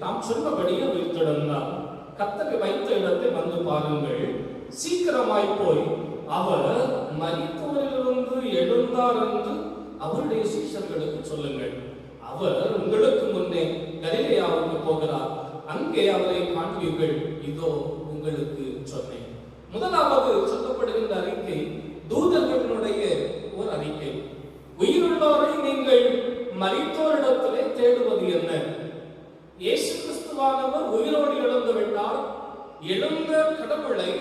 தாம் சொன்னபடியே உயிர்த்தெழுந்தார். கர்த்தரை வைத்த இடத்தை வந்து பாருங்கள், சீக்கிரமாய் போய் அவர் மரித்தோரிலிருந்து எழுந்தார் என்று அவருடைய சீஷர்களுக்கு சொல்லுங்கள். அவர் உங்களுக்கு முன்னே கலிலேயாவுக்கு போகிறார், அங்கே அவரை காண்பீர்கள், இதோ உங்களுக்கு சொன்னேன். முதலாவது சொல்லப்படுகின்ற அறிக்கை தூதர்களுடைய ஒரு அறிக்கை. உயிருள்ளோரை நீங்கள் மரித்தோரிடத்திலே தேடுவது என்ன? இயேசு கிறிஸ்துவானவர் உயிரோடு எழுந்து விட்டார். எழுந்த கடவுளை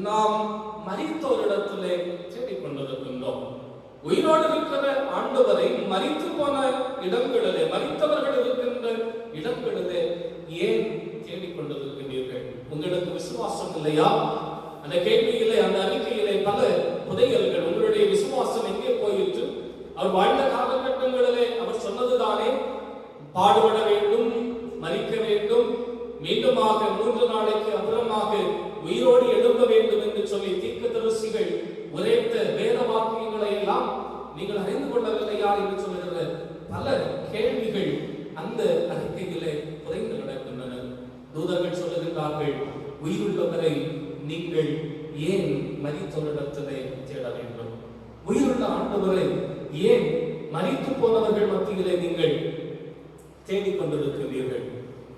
நாம் மரித்தோரிடத்திலே தேடிக்கொண்டிருக்கின்றோம். உயிரோடு இருக்கிற ஆண்டவரை மரித்து போன இடங்களிலே, மரித்தவர்கள் இருக்கின்ற இடங்களிலே ஏன் தேடிக்கொண்டிருக்கிறீர்கள்? உங்களுக்கு விசுவாசம் இல்லையா? அந்த கேள்வியிலே, அந்த அறிக்கையிலே பல புதையல்கள். உங்களுடைய விசுவாசம் எங்கே போயிற்று? அவர் வாழ்ந்த காலகட்டங்களிலே அவர் சொன்னதுதானே, பாடுபட வேண்டும், மரிக்க வேண்டும், மீண்டுமாக 3 நாளைக்கு அப்புறமாக உயிரோடு எழும்ப வேண்டும் என்று சொல்லி தீர்க்கதரிசிகள் உரைத்த வேத வாக்கியங்களை எல்லாம் நீங்கள் அறிந்து கொள்ளவில்லையா என்று சொல்லுகிற பல கேள்விகள் அந்த அறிக்கையிலே புதைந்து கிடக்கின்றன. தூதர்கள் சொல்லுகின்றார்கள், உயிருள்ளவரை நீங்கள் ஏன் மரித்தவரிடத்திலே தேட வேண்டும்? உயிருள்ள ஆண்டவரை ஏன் மரித்து போனவர்கள் மத்தியிலே நீங்கள் தேடிக்கொண்டிருக்கிறீர்கள்?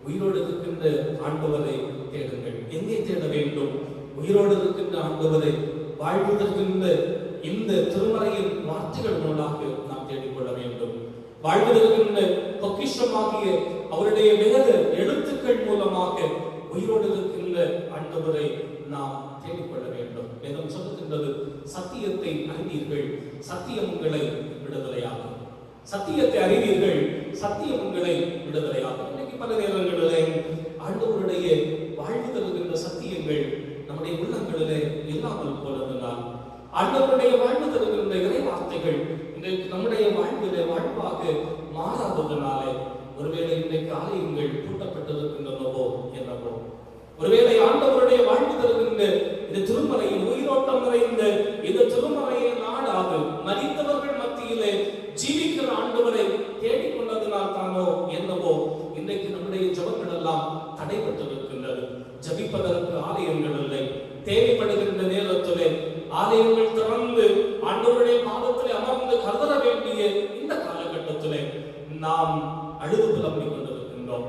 உயிரோடு இருக்கின்ற ஆண்டவரை தேடுங்கள். எங்கே தேட வேண்டும்? உயிரோடு இருக்கின்ற ஆண்டவரை வாழ்வதற்கின்ற இந்த திருமறையின் வார்த்தைகள் மூலமாக நாம் தேடிக்கொள்ள வேண்டும். வாழ்வதற்கின்ற பொக்கிஷமாகிய அவருடைய வேத எழுத்துக்கள் மூலமாக உயிரோடு இருக்கின்ற ஆண்டவரை நாம் தேடிக்கொள்ள வேண்டும். வேதம் சொல்லுகின்றது, சத்தியத்தை அறிவீர்கள், சத்தியம் உங்களை விடுதலையாகும். சத்தியத்தை அறிவீர்கள், சத்தியம் உங்களை விடுதலையாகும். இன்னைக்கு பல நேரங்களிலே ஆண்டவருடைய வாழ்வு தருகின்ற சத்தியங்கள் நம்முடைய உள்ளங்களிலே இல்லாமல் போனதுனால், ஆண்டவருடைய வாழ்வு தருகின்ற இறை வார்த்தைகள் இன்றைக்கு நம்முடைய வாழ்விலே வாழ்வாக மாறாததுனாலே, ஒருவேளை இன்றைக்கு ஆலயங்கள் பூட்டப்பட்டிருக்கின்றனவோ என்னவோ, ஒருவேளை ஆண்டவருடைய வாழ்வு தருகின்ற இந்த திருமறையின் உயிரோட்டம் நிறைந்த இந்த திருமறையை நாடாது மரித்தவர்கள் மத்தியிலே ஜீவிக்கிற ஆண்டவரை தேடிக்கொண்டதனால் தானோ என்னவோ இன்றைக்கு நம்முடைய ஜபங்கள் எல்லாம் தடைபட்டிருக்கின்றது. ஜபிப்பதற்கு ஆலயங்கள் இல்லை. தேவைப்படுகின்ற நேரத்திலே ஆலயங்கள் திறந்து ஆண்டவருடைய பாதத்திலே அமர்ந்து கதற வேண்டிய இந்த காலகட்டத்திலே நாம் அழுது புலம்பிக் கொண்டிருக்கின்றோம்.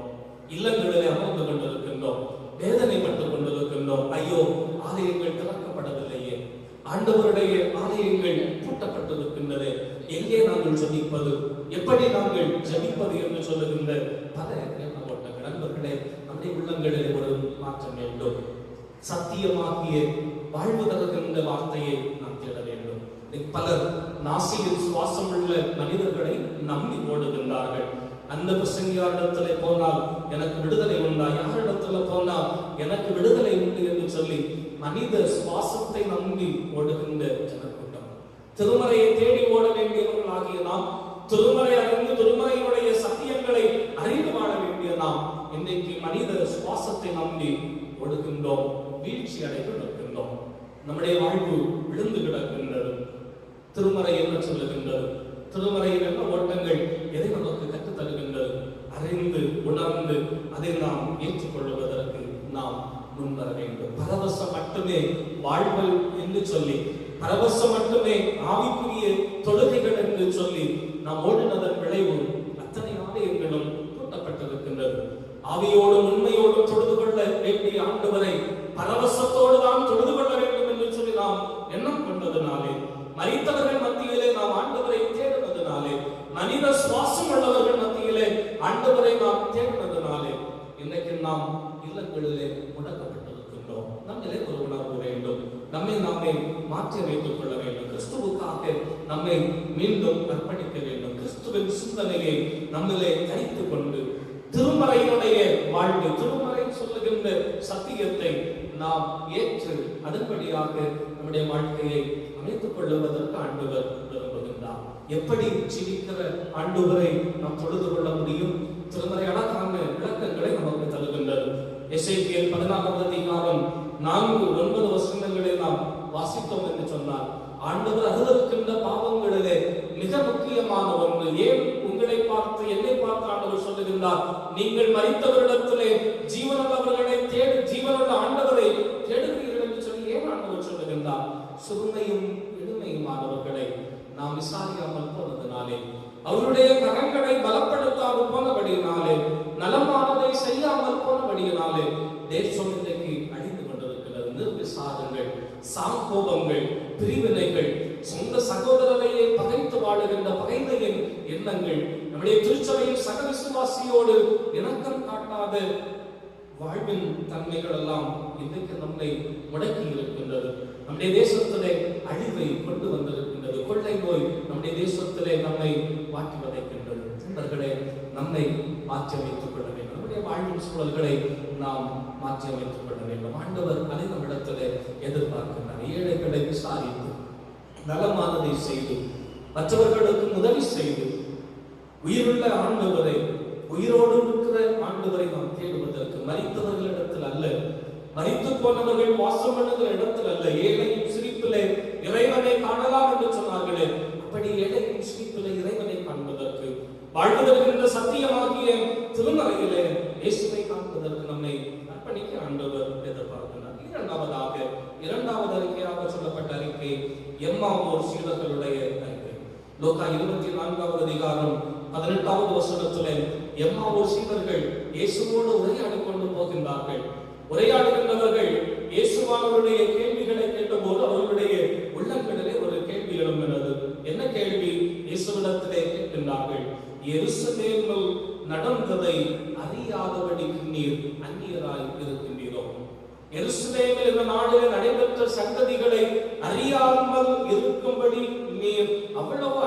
இல்லங்களிலே அமர்ந்து கொண்டிருக்கின்றோம், வேதனைப்பட்டுக் கொண்டிருக்கின்றோம். ஐயோ, ஆலயங்கள் திறக்கப்படவில்லையே, ஆண்டவருடைய ஆலயங்கள் பூட்டப்பட்டிருக்கின்றது, எங்கே நாங்கள் ஜபிப்பது, எப்படி நாங்கள் ஜபிப்பது என்று சொல்லுகின்ற பல எண்ணப்பட்ட நண்பர்களே, நம்முடைய உள்ளங்களில் ஒரு மாற்றம் வேண்டும். சத்தியமாகிய வாழ்வு தருகின்ற வார்த்தையை நாம் தேட வேண்டும். பலர் நாசியில் சுவாசம் உள்ள மனிதர்களை நம்பி ஓடுகின்றார்கள். அந்த பிரசங்கியாரிடத்துல போனால் எனக்கு விடுதலை உண்டா, யாரிடத்துல போனால் எனக்கு விடுதலை உண்டு என்று சொல்லி மனித சுவாசத்தை நம்பி ஓடுகின்ற ஜனக்கூட்டம். திருமறையை தேடி ஓட வேண்டியவர்களாகிய நாம், திருமறை அறிந்து திருமறையினுடைய சத்தியங்களை அறிந்து வாழ வேண்டிய நாம் இன்றைக்கு மனித சுவாசத்தை நம்பி ஓடுகின்றோம், வீழ்ச்சி அடைந்து நிற்கின்றோம். நம்முடைய வாழ்வு விழுந்து கிடக்கின்றது. திருமறை என்ன சொல்லுகின்றது? திருமறையில் என்ன ஓட்டங்கள் எதை நமக்கு கற்றுத் தருகின்றது? அறிந்து உணர்ந்து அதை நாம் ஏற்றுக்கொள்வதற்கு நாம் முன்வர வேண்டும். பரவசம் மட்டுமே வாழ்வல் என்று சொல்லி, பரவசம் மட்டுமே ஆவிக்குரிய தொழுகைகள் என்று சொல்லி நாம் ஓடினதன் விளைவு அத்தனை ஆலயங்களும் பூட்டப்பட்டிருக்கின்றது. ஆவியோடும் உண்மையோடும் தொழுது கொள்ள வேண்டிய ஆண்டவரை பரவசத்தோடு தான் தொழுது கொள்ள வேண்டும் என்று சொல்லி நாம் எண்ணம் கொண்டதுனாலே, மரித்தவர்கள் மத்தியிலே நாம் ஆண்டவரை தேடுவதனாலே, மனித சுவாசம் உள்ளவர்கள் மத்தியிலே ஆண்டவரை நாம் தேடுவதனாலே இன்றைக்கு நாம் இல்லங்களிலே முடக்கப்பட்டிருக்கின்றோம். நம்மளே ஒரு உணர்வு வேண்டும். நம்மை நாமே மாற்றி வைத்துக் கொள்ள வேண்டும். கிறிஸ்துவுக்காக நம்மை மீண்டும் அர்ப்பணிக்க வேண்டும். கிறிஸ்துவின் சிந்தனையை நம்மளே தரித்துக் கொண்டு திருமறையினுடைய வாழ்வு, திருமறை சொல்லுகின்ற சத்தியத்தை நாம் ஏற்று அதன்படியாக நம்முடைய வாழ்க்கையை அமைத்துக் கொள்ளுவதற்கு ஆண்டவர் விரும்புகின்றார். எப்படி ஜீவிக்கிற ஆண்டவரை நாம் தொழுது கொள்ள முடியும்? திருமறை அழகான விளக்கங்களை நமக்கு தருகின்றது. எசேக்கியேல் 14 அதிகாரம் 4-9 வசனங்களை நாம் வாசித்தோம் என்று சொன்னார். ஆண்டவர் அதிலிருக்கின்ற பாவங்களிலே மிக முக்கியமான ஒன்று. ஏன் உங்களை பார்த்து என்னை பார்த்து ஆண்டவர் சொல்லுகின்றார், நீங்கள் மரித்தவரிடத்திலே ஜீவனுள்ளவர்களை தேடு, ஜீவனுள்ள ஆண்டவரை தேடுகிறீர்கள் என்று சொல்லி ஏன் ஆண்டவர் சொல்லுகின்றார்? சிறுமையும் எளிமையுமானவர்களை நாம் விசாரியாமல் போனதுனாலே, அவருடைய கரங்களை பலப்படுத்தாமல் போனபடியினாலே, நலமானதை செய்யாமல் போனபடியினாலே தேசம் இன்றைக்கு அழிந்து கொண்டிருக்கிறது. நிர்விசாரங்கள், சாங்கோபங்கள், பிரிவினைகள், சொந்த சகோதரரையே பகைத்து வாழுகின்ற பகைமையின் எண்ணங்கள், நம்முடைய திருச்சபையின் சக விசுவாசியோடு இணக்கம் காட்டாத வாழ்வின் தன்மைகள் எல்லாம் இன்றைக்கு நம்மை முடக்கி இருக்கின்றது. நம்முடைய தேசத்திலே அழிவை கொண்டு வந்திருக்கின்றது. கொள்ளை நோய் நம்முடைய தேசத்திலே நம்மை மாற்றி வதைக்கின்றது. நண்பர்களே, நம்மை மாற்றி வைத்துக் கொள்ள வேண்டும். நம்முடைய நம்முடைய வாழ்வின் சூழல்களை நாம் மாற்றி அமைத்துக் கொள்ள வேண்டும். ஆண்டவர் அதை நம்மிடத்திலே எதிர்பார்க்கிறார். ஏழைகளை விசாரித்து நலமானதை செய்து மற்றவர்களுக்கு உதவி செய்து உயிருள்ள ஆண்டவரை, உயிரோடு இருக்கிற ஆண்டவரை நாம் தேடுவதற்கு மரித்தவர்களிடத்தில் அல்ல, மரித்து போனவர்கள் வாசம் பண்ணுகிற இடத்தில் அல்ல. ஏழையின் சிரிப்பிலே இறைவனை காணலாம் என்று சொன்னார்களே, அப்படி ஏழையின் சிரிப்பிலே இறைவனை காண்பதற்கு, வாழ்வதற்கு சத்தியமாகிய திருமறையிலே இயேசுவை காண்பதற்கு நம்மை அர்ப்பணிக்க ஆண்டவர் எதிர்பார்க்கிறார். இரண்டாவது அறிக்கையாக சொல்லப்பட்ட அறிக்கை எம்மாவூர் சீடர்களுடைய அறிக்கை. லூக்கா 24வது அதிகாரம் 18வது வசனத்திலே எம்மாவூர் சீடர்கள் இயேசுவோடு உரையாடிக் கொண்டு போகின்றார்கள். உரையாடுகின்றவர்கள் இயேசுவானவருடைய கேள்விகளை கேட்டபோது அவர்களுடைய உள்ளங்களிலே ஒரு கேள்வி எழும்பினது. என்ன கேள்வி? இயேசுவிடத்திலே கேட்கின்றார்கள், எருசலேமில் நடந்ததை அறியாதபடிக்கு நீர் அந்நியராய் இருக்கின்றீரோ? எருசலேமில் இந்த நாளில் நடைபெற்ற சங்கதிகளை அறியாமல் இருக்கும்படி நீர் அவ்வளவு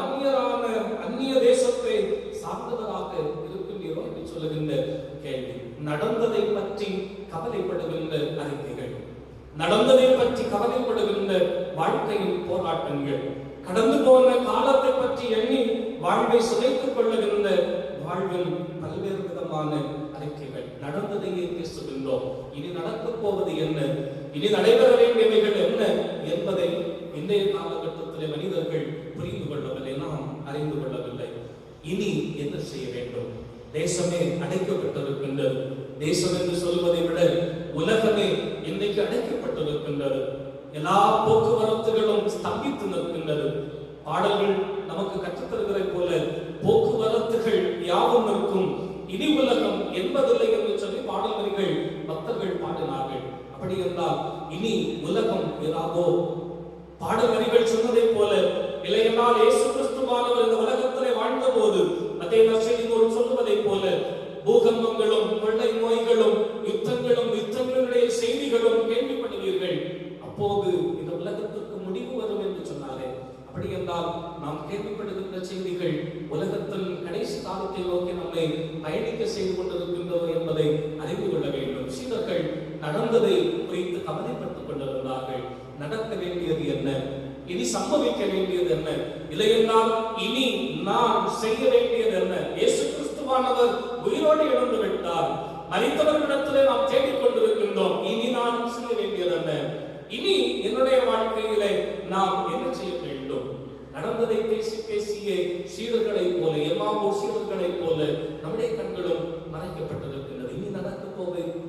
அந்நிய தேசத்தை சார்ந்தவராக இருக்கின்றீரோ என்று சொல்லுகின்ற கேள்வி. நடந்ததை பற்றி கவலைப்படுகின்ற அறிக்கைகள், நடந்ததை பற்றி கவலைப்படுகின்ற வாழ்க்கையின் போராட்டங்கள், கடந்து போன காலத்தை பற்றி எண்ணி வாழ்வை சிதைத்துக் கொள்ளுகின்ற வாழ்வில் பல்வேறு விதமான அறிக்கைகள். நடந்ததையே பேசுகின்றோம். இனி நடக்கப் போவது என்ன, இனி நடைபெற வேண்டியவைகள் என்ன என்பதை இன்றைய காலகட்டத்திலே மனிதர்கள் புரிந்து கொள்ளவில்லை, நாம் அறிந்து கொள்ளவில்லை. இனி என்ன செய்ய வேண்டும்? தேசமே அடைக்கப்பட்டிருக்கின்றது. தேசம் என்று சொல்வதை விட உலகமே இன்றைக்கு அடைக்கப்பட்டிருக்கின்றது. எல்லா போக்குவரத்துகளும் ஸ்தம்பித்து நிற்கின்றது. பாடல்கள் நமக்கு கற்றுத்தருகிற போல போக்குவரத்துகள் யாவும் நிற்கும், இனி உலகம் என்பதில்லை என்று சொல்லி பாடல் வரிகள் பக்தர்கள் பாடினார்கள். அப்படி என்றால் இனி உலகம் இராதோ? பாடல் வரிகள் சொன்னதை போல இல்லையென்றால் இயேசு கிறிஸ்துவானவர் இந்த உலகத்திலே வாழ்ந்த போது அதே நற்செய்தியோடு சொல்வதை போல பூகம்பங்களும் கொள்ளை நோய்களும் யுத்தங்களுடைய செய்திகளும் கேள்விப்படுவீர்கள். அப்போது இந்த உலகத்திற்கு முடிவு வரும் என்று சொன்னாரே. அப்படி என்றால் நாம் கேள்விப்படுகின்ற செய்திகள் உலகத்தின் கடைசி காலத்தை நோக்கி நம்மை பயணிக்க செய்து கொண்டிருக்கின்றோம் என்பதை அறிந்து கொள்ள வேண்டும். சீடர்கள் நடந்ததை குறித்து கவலைப்பட்டுக் கொண்டிருந்தார்கள். நடக்க வேண்டியது என்ன, இனி சம்பவிக்க வேண்டியது என்ன, இல்லையென்றால் இனி நாம் செய்ய வேண்டியது என்ன? இயேசு கிறிஸ்துவானவர் உயிரோடு எழுந்து விட்டார். மரித்தவர்களிடத்திலே நாம் தேடிக் கொண்டிருக்கின்றோம். இனி நான் செய்ய வேண்டியது என்ன? இனி என்னுடைய வாழ்க்கையிலே நாம் என்ன செய்ய வேண்டும்? நடந்ததை பேசி பேசியே சீடர்களை போல, எம்மாவூர் சீடர்களை போல நம்முடைய கண்களும் மறைக்கப்பட்டிருக்கின்றது. இனி நடக்க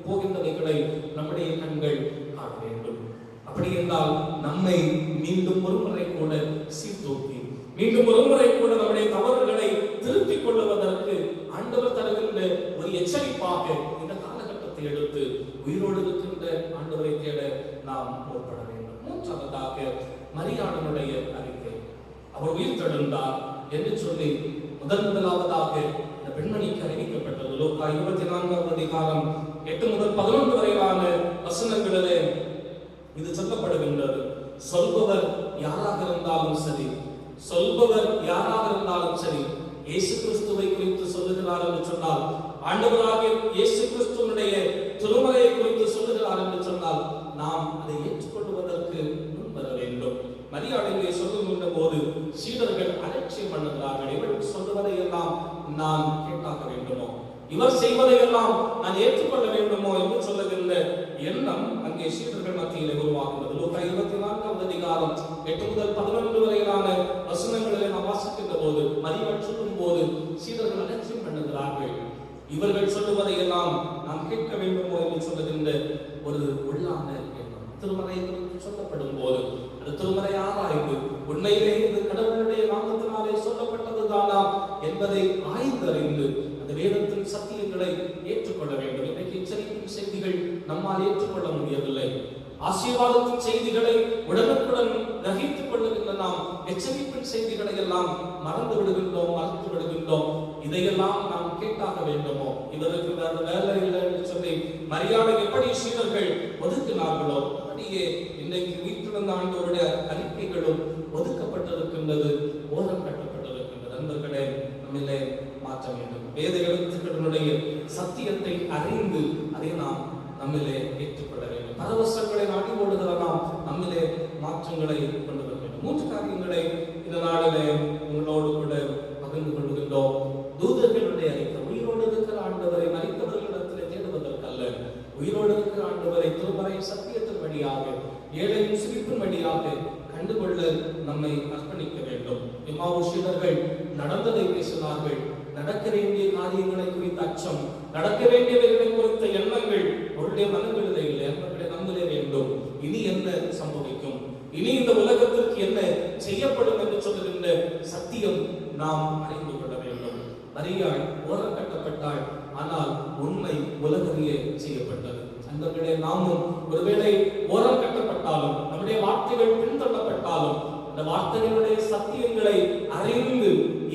போகின்றவைகளை நம்முடைய கண்கள் காண வேண்டும். அப்படி என்றால் நம்மை மீண்டும் ஒருமுறை கூட சீர்தூக்கி, மீண்டும் ஒருமுறை கூட நம்முடைய தவறுகளை திருத்திக் கொள்வதற்கு ஆண்டவர் தருகின்ற ஒரு எச்சரிப்பாக இந்த காலகட்டத்தை எடுத்து உயிரோடு இருக்கின்ற ஆண்டவரை தேட நாம் முற்பட வேண்டும். மூன்றாவதாக மரியாளனுடைய அறிக்கை. அவர் உயிர் தெழுந்தார் என்று சொல்லி முதலாவதாக இந்த பெண்மணிக்கு அறிவிக்கப்பட்டது. லூக்கா 24வது அதிகாரம் 8 முதல் 11 வரையிலான வசனங்களிலே இது சொல்லப்படுகின்றது. சொல்பவர் யாராக இருந்தாலும் சரி, இயேசு கிறிஸ்துவை குறித்து சொல்லுகிறார் என்று சொன்னால், ஆண்டவராகிய இயேசு கிறிஸ்துவினுடைய திருமறையை குறித்து சொல்லுகிறார் என்று சொன்னால் நாம் அதை ஏற்றுக்கொள்வதற்கு முன்வர வேண்டும். மரியாதையை சொல்லுகின்ற போது சீடர்கள் அலட்சியம் பண்ணுகிறார்கள். இவர் சொல்லுவதை எல்லாம் நான் கேட்க வேண்டுமோ, இவர் செய்வதையெல்லாம் நான் ஏற்றுக்கொள்ள வேண்டுமோ என்று சொல்லுகின்ற எண்ணம் அங்கே சீடர்கள் மத்தியிலே உருவாகிறது. லூக்கா 24வது அதிகாரம் 8 முதல் 11 வரையிலான வசனங்களிலே நாம் வாசிக்கின்ற போது, மரியாள் சொல்லும் போது சீடர்கள் அலட்சியம் பண்ணுகிறார்கள். இவர்கள் சொல்லுவதை எல்லாம் நாம் கேட்க வேண்டுமோ என்று சொல்லுகின்ற ஒரு உள்ளான எண்ணம். திருமறை சொல்லப்படும் போது அது திருமறை ஆராய்ந்து உண்மையிலே இது கடவுளுடைய நாமத்தினாலே சொல்லப்பட்டதுதானா என்பதை ஆய்ந்தறிந்து அந்த வேதத்தின் சத்தியங்களை ஏற்றுக்கொள்ள வேண்டும். இன்றைக்கு எச்சரிக்கும் செய்திகள் நம்மால் ஏற்றுக்கொள்ள முடியவில்லை. ஆசீர்வாதத்தின் செய்திகளை உடனுக்குடன் கிரகித்துக் கொள்ளுகின்ற நாம் எச்சரிப்பின் செய்திகளை எல்லாம் மறந்து விடுகின்றோம். இதையெல்லாம் நாம் கேட்டாக வேண்டுமோ? இவருக்கு வேற வேலை இல்லை என்று சொல்லி மரியாதை எப்படி சீடர்கள் ஒதுக்கினார்களோ அப்படியே இன்றைக்கு வீட்டிலிருந்த ஆண்டவருடைய அறிக்கைகளும் ஒதுக்கப்பட்டிருக்கின்றது, ஓரம் கட்டப்பட்டிருக்கின்றது. நண்பர்களே, நம்மிலே மாற்ற வேண்டும். வேத எழுத்துக்களினுடைய சத்தியத்தை மூன்று காரியங்களை இந்த நாளிலே உங்களோடு கூட பகிர்ந்து கொள்கின்றோம். தூதர்களுடைய அறிக்கை, உயிரோடு இருக்கிற ஆண்டவரை மரித்தவர்களிடத்தில் தேடுவதற்கல்ல, உயிரோடு இருக்கிற ஆண்டவரை திருமறை சத்தியத்தின் வழியாக, ஏழையின் சிரிப்பின் வழியாக கண்டுகொள்ள நம்மை அர்ப்பணிக்க வேண்டும். எம்மாவுசியர்கள் நடந்ததை பேசினார்கள். நடக்க வேண்டிய காரியங்களை குறித்த அச்சம், நடக்க வேண்டியவைகளை குறித்த எண்ணங்கள் அவருடைய மனங்களிலே இல்லை, எண்ணங்களை நம்மளே வேண்டும். இனி என்ன சம்பவிக்கும், இனி இந்த உலகத்திற்கு என்ன செய்யப்படும் என்று சொல்லுகின்ற சத்தியம் நாம் அறிந்து கொள்ள வேண்டும். மரியாள் ஓரம் கட்டப்பட்டாள், ஆனால் உண்மை உலகறிய செய்யப்பட்டது. அந்தவர்களே நாமும் ஒருவேளை ஓரம் கட்டப்பட்டாலும், நம்முடைய வார்த்தைகள் பின்தள்ளப்பட்டாலும், அந்த வார்த்தைகளுடைய சத்தியங்களை அறிந்து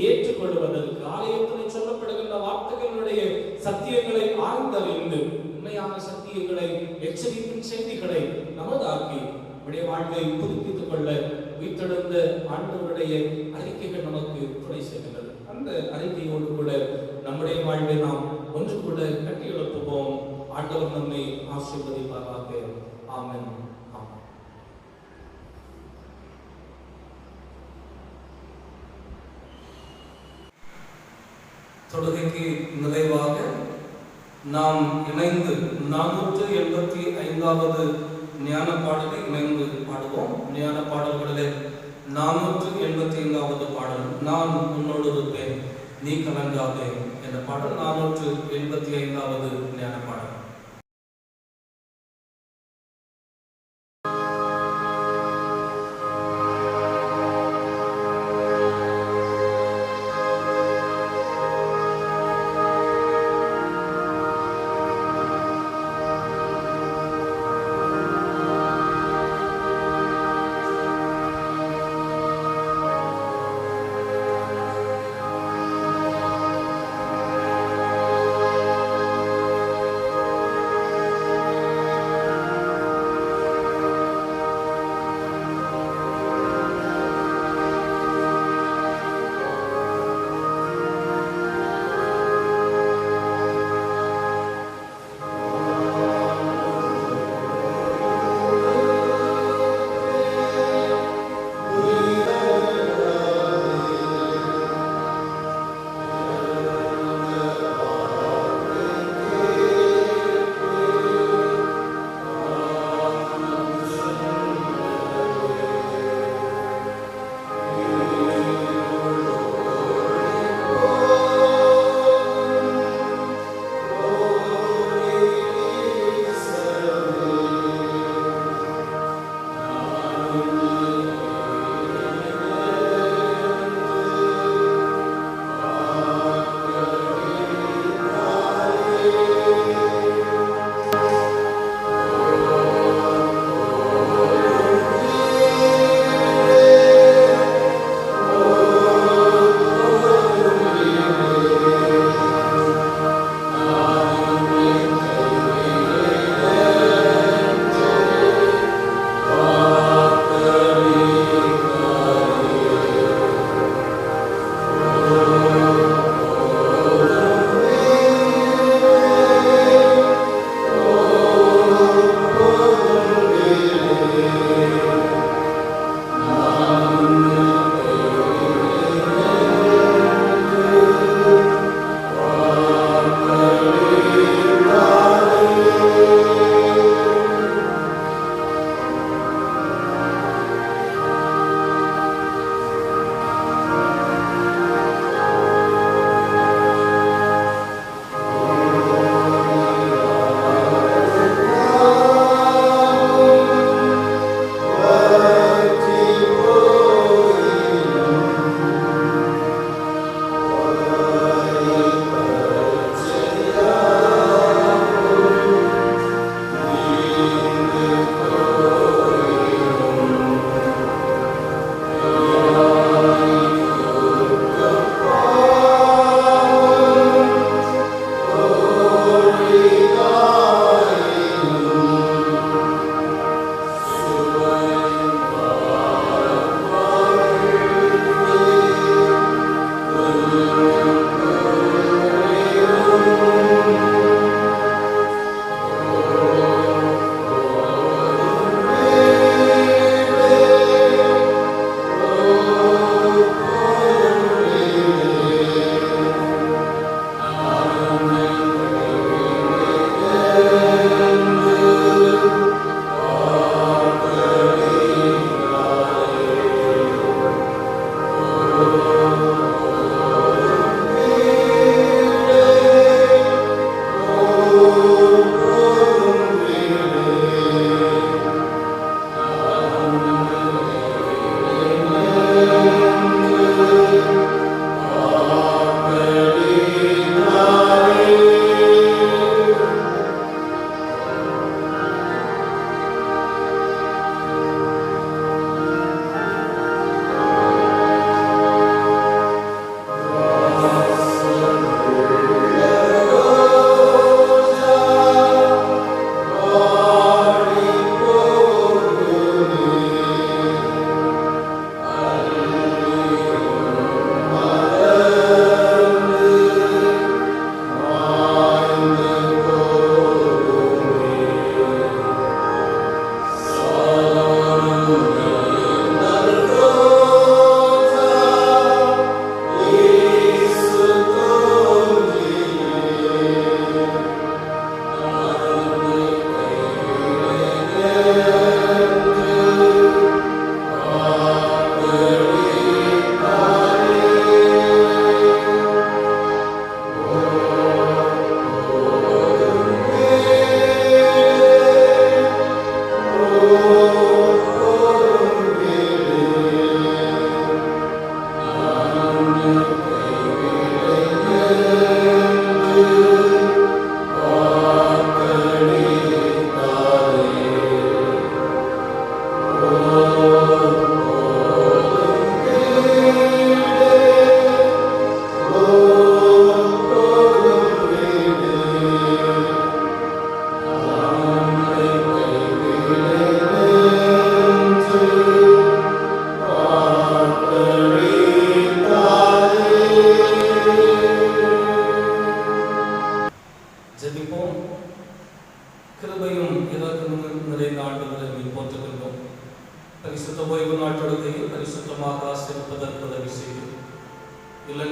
ஏற்றுக்கொள்வதற்கு, ஆலயத்திலே சொல்லப்படுகின்ற வார்த்தைகளுடைய சத்தியங்களை ஆழ்ந்தறிந்து உண்மையான சத்தியங்களை, எச்சரிப்பின் செய்திகளை நமதாக்கி நம்முடைய வாழ்வை புதுப்பித்துக் கொள்ள உயிர்த்தெழுந்த ஆண்டவருடைய அறிக்கைகள் நமக்கு துணை செய்கின்றது. அந்த அறிக்கையோடு கூட நம்முடைய வாழ்வை நாம் ஒன்று கூட கட்டியெழுப்புவோம். ஆண்டவர் நம்மை ஆசீர்வதிப்பாராக. ஆமென். தொழுகைக்கு நிறைவாக நாம் இணைந்து 485வது ஞான பாடலை இணைந்து பாடுவோம். ஞான பாடல்களிலே 485வது பாடல், நான் உன்னோடு இருப்பேன் நீ கலங்காதே என்ற பாடல் 485வது ஞான பாடல்.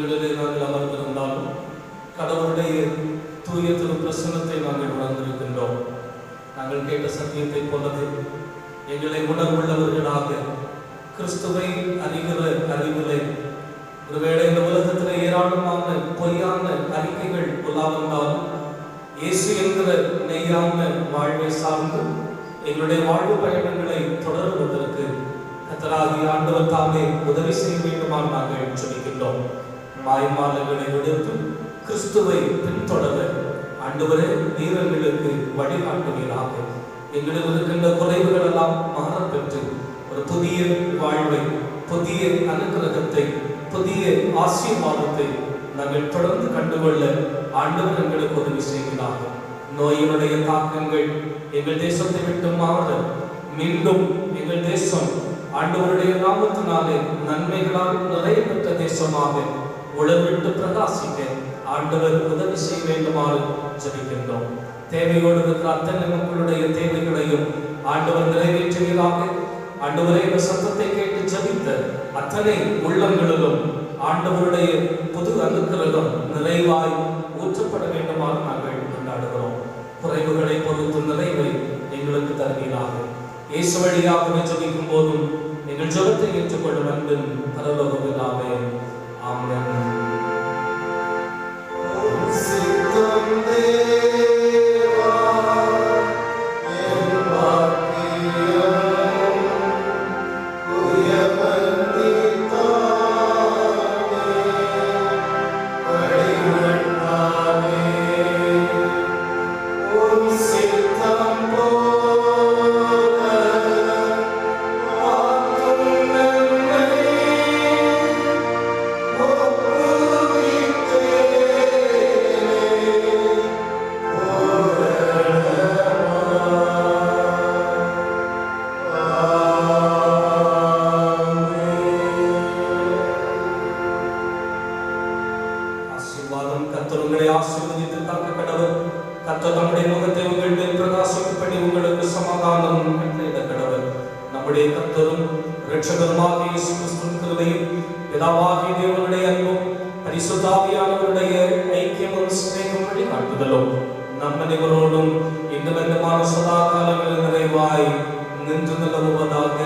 இடங்களிலே நாங்கள் அமர்ந்திருந்தாலும் கடவுளுடைய தூய திரு பிரசன்னத்தை நாங்கள் உணர்ந்திருக்கின்றோம். நாங்கள் கேட்ட சத்தியத்தை போலவே எங்களை உணர்வுள்ளவர்களாக கிறிஸ்துவை அறிகிற அறிவிலை ஒருவேளை இந்த உலகத்தில் ஏராளமான பொய்யான அறிக்கைகள் உலாவந்தாலும் இயேசு என்கிற நெய்யான வாழ்வை சார்ந்து எங்களுடைய வாழ்வு பயணங்களை தொடருவதற்கு கர்த்தராகிய ஆண்டவர் தாமே உதவி செய்ய வேண்டுமாறு நாங்கள் ஜெபிக்கின்றோம். மாய்மாலங்களை விடுத்து கிறிஸ்துவை பின்தொடர ஆண்டவரே நீர் எங்களுக்கு வழிகாட்டுவீராக. எங்களில் இருக்கின்ற குறைவுகள் எல்லாம் மாறப்பெற்று ஒரு புதிய வாழ்வை, புதிய அனுக்கிரகத்தை, புதிய ஆசீர்வாதத்தை நாங்கள் தொடர்ந்து கண்டுகொள்ள ஆண்டவர் எங்களுக்கு உதவி செய்கிறார். நோயினுடைய தாக்கங்கள் எங்கள் தேசத்தை விட்டு மாற மீண்டும் எங்கள் தேசம் ஆண்டவருடைய நாமத்தினாலே நன்மைகளால் நிறைய பெற்ற தேசமாக உலர்விட்டு பிரகாசிக்க ஆண்டவர் உதவி செய்ய வேண்டுமாறு ஜெபிக்கின்றோம். தேவையோடு இருக்கிற அத்தனை மக்களுடைய தேவைகளையும் ஆண்டவர் நிறைவேற்றுவீராக. ஆண்டவரே, இந்த சத்தத்தை கேட்டு ஜெபித்த அத்தனை உள்ளங்களிலும் ஆண்டவருடைய புது அனுக்கிரகம் நிறைவாய் ஊற்றப்பட வேண்டுமாறு நாங்கள் கொண்டாடுகிறோம். குறைவுகளை பொறுத்து நிறைவை எங்களுக்கு தருவீராக. இயேசு வழியாக ஜெபிக்கும் போதும் எங்கள் ஜெபத்தை ஏற்றுக்கொள்ளும் அன்பின் பரலோக பிதாவே, ஆமென். நம்மவரோடும் இன்னும் சதா காலங்களில் நிறைவாய் நின்று நிலவுவதாக.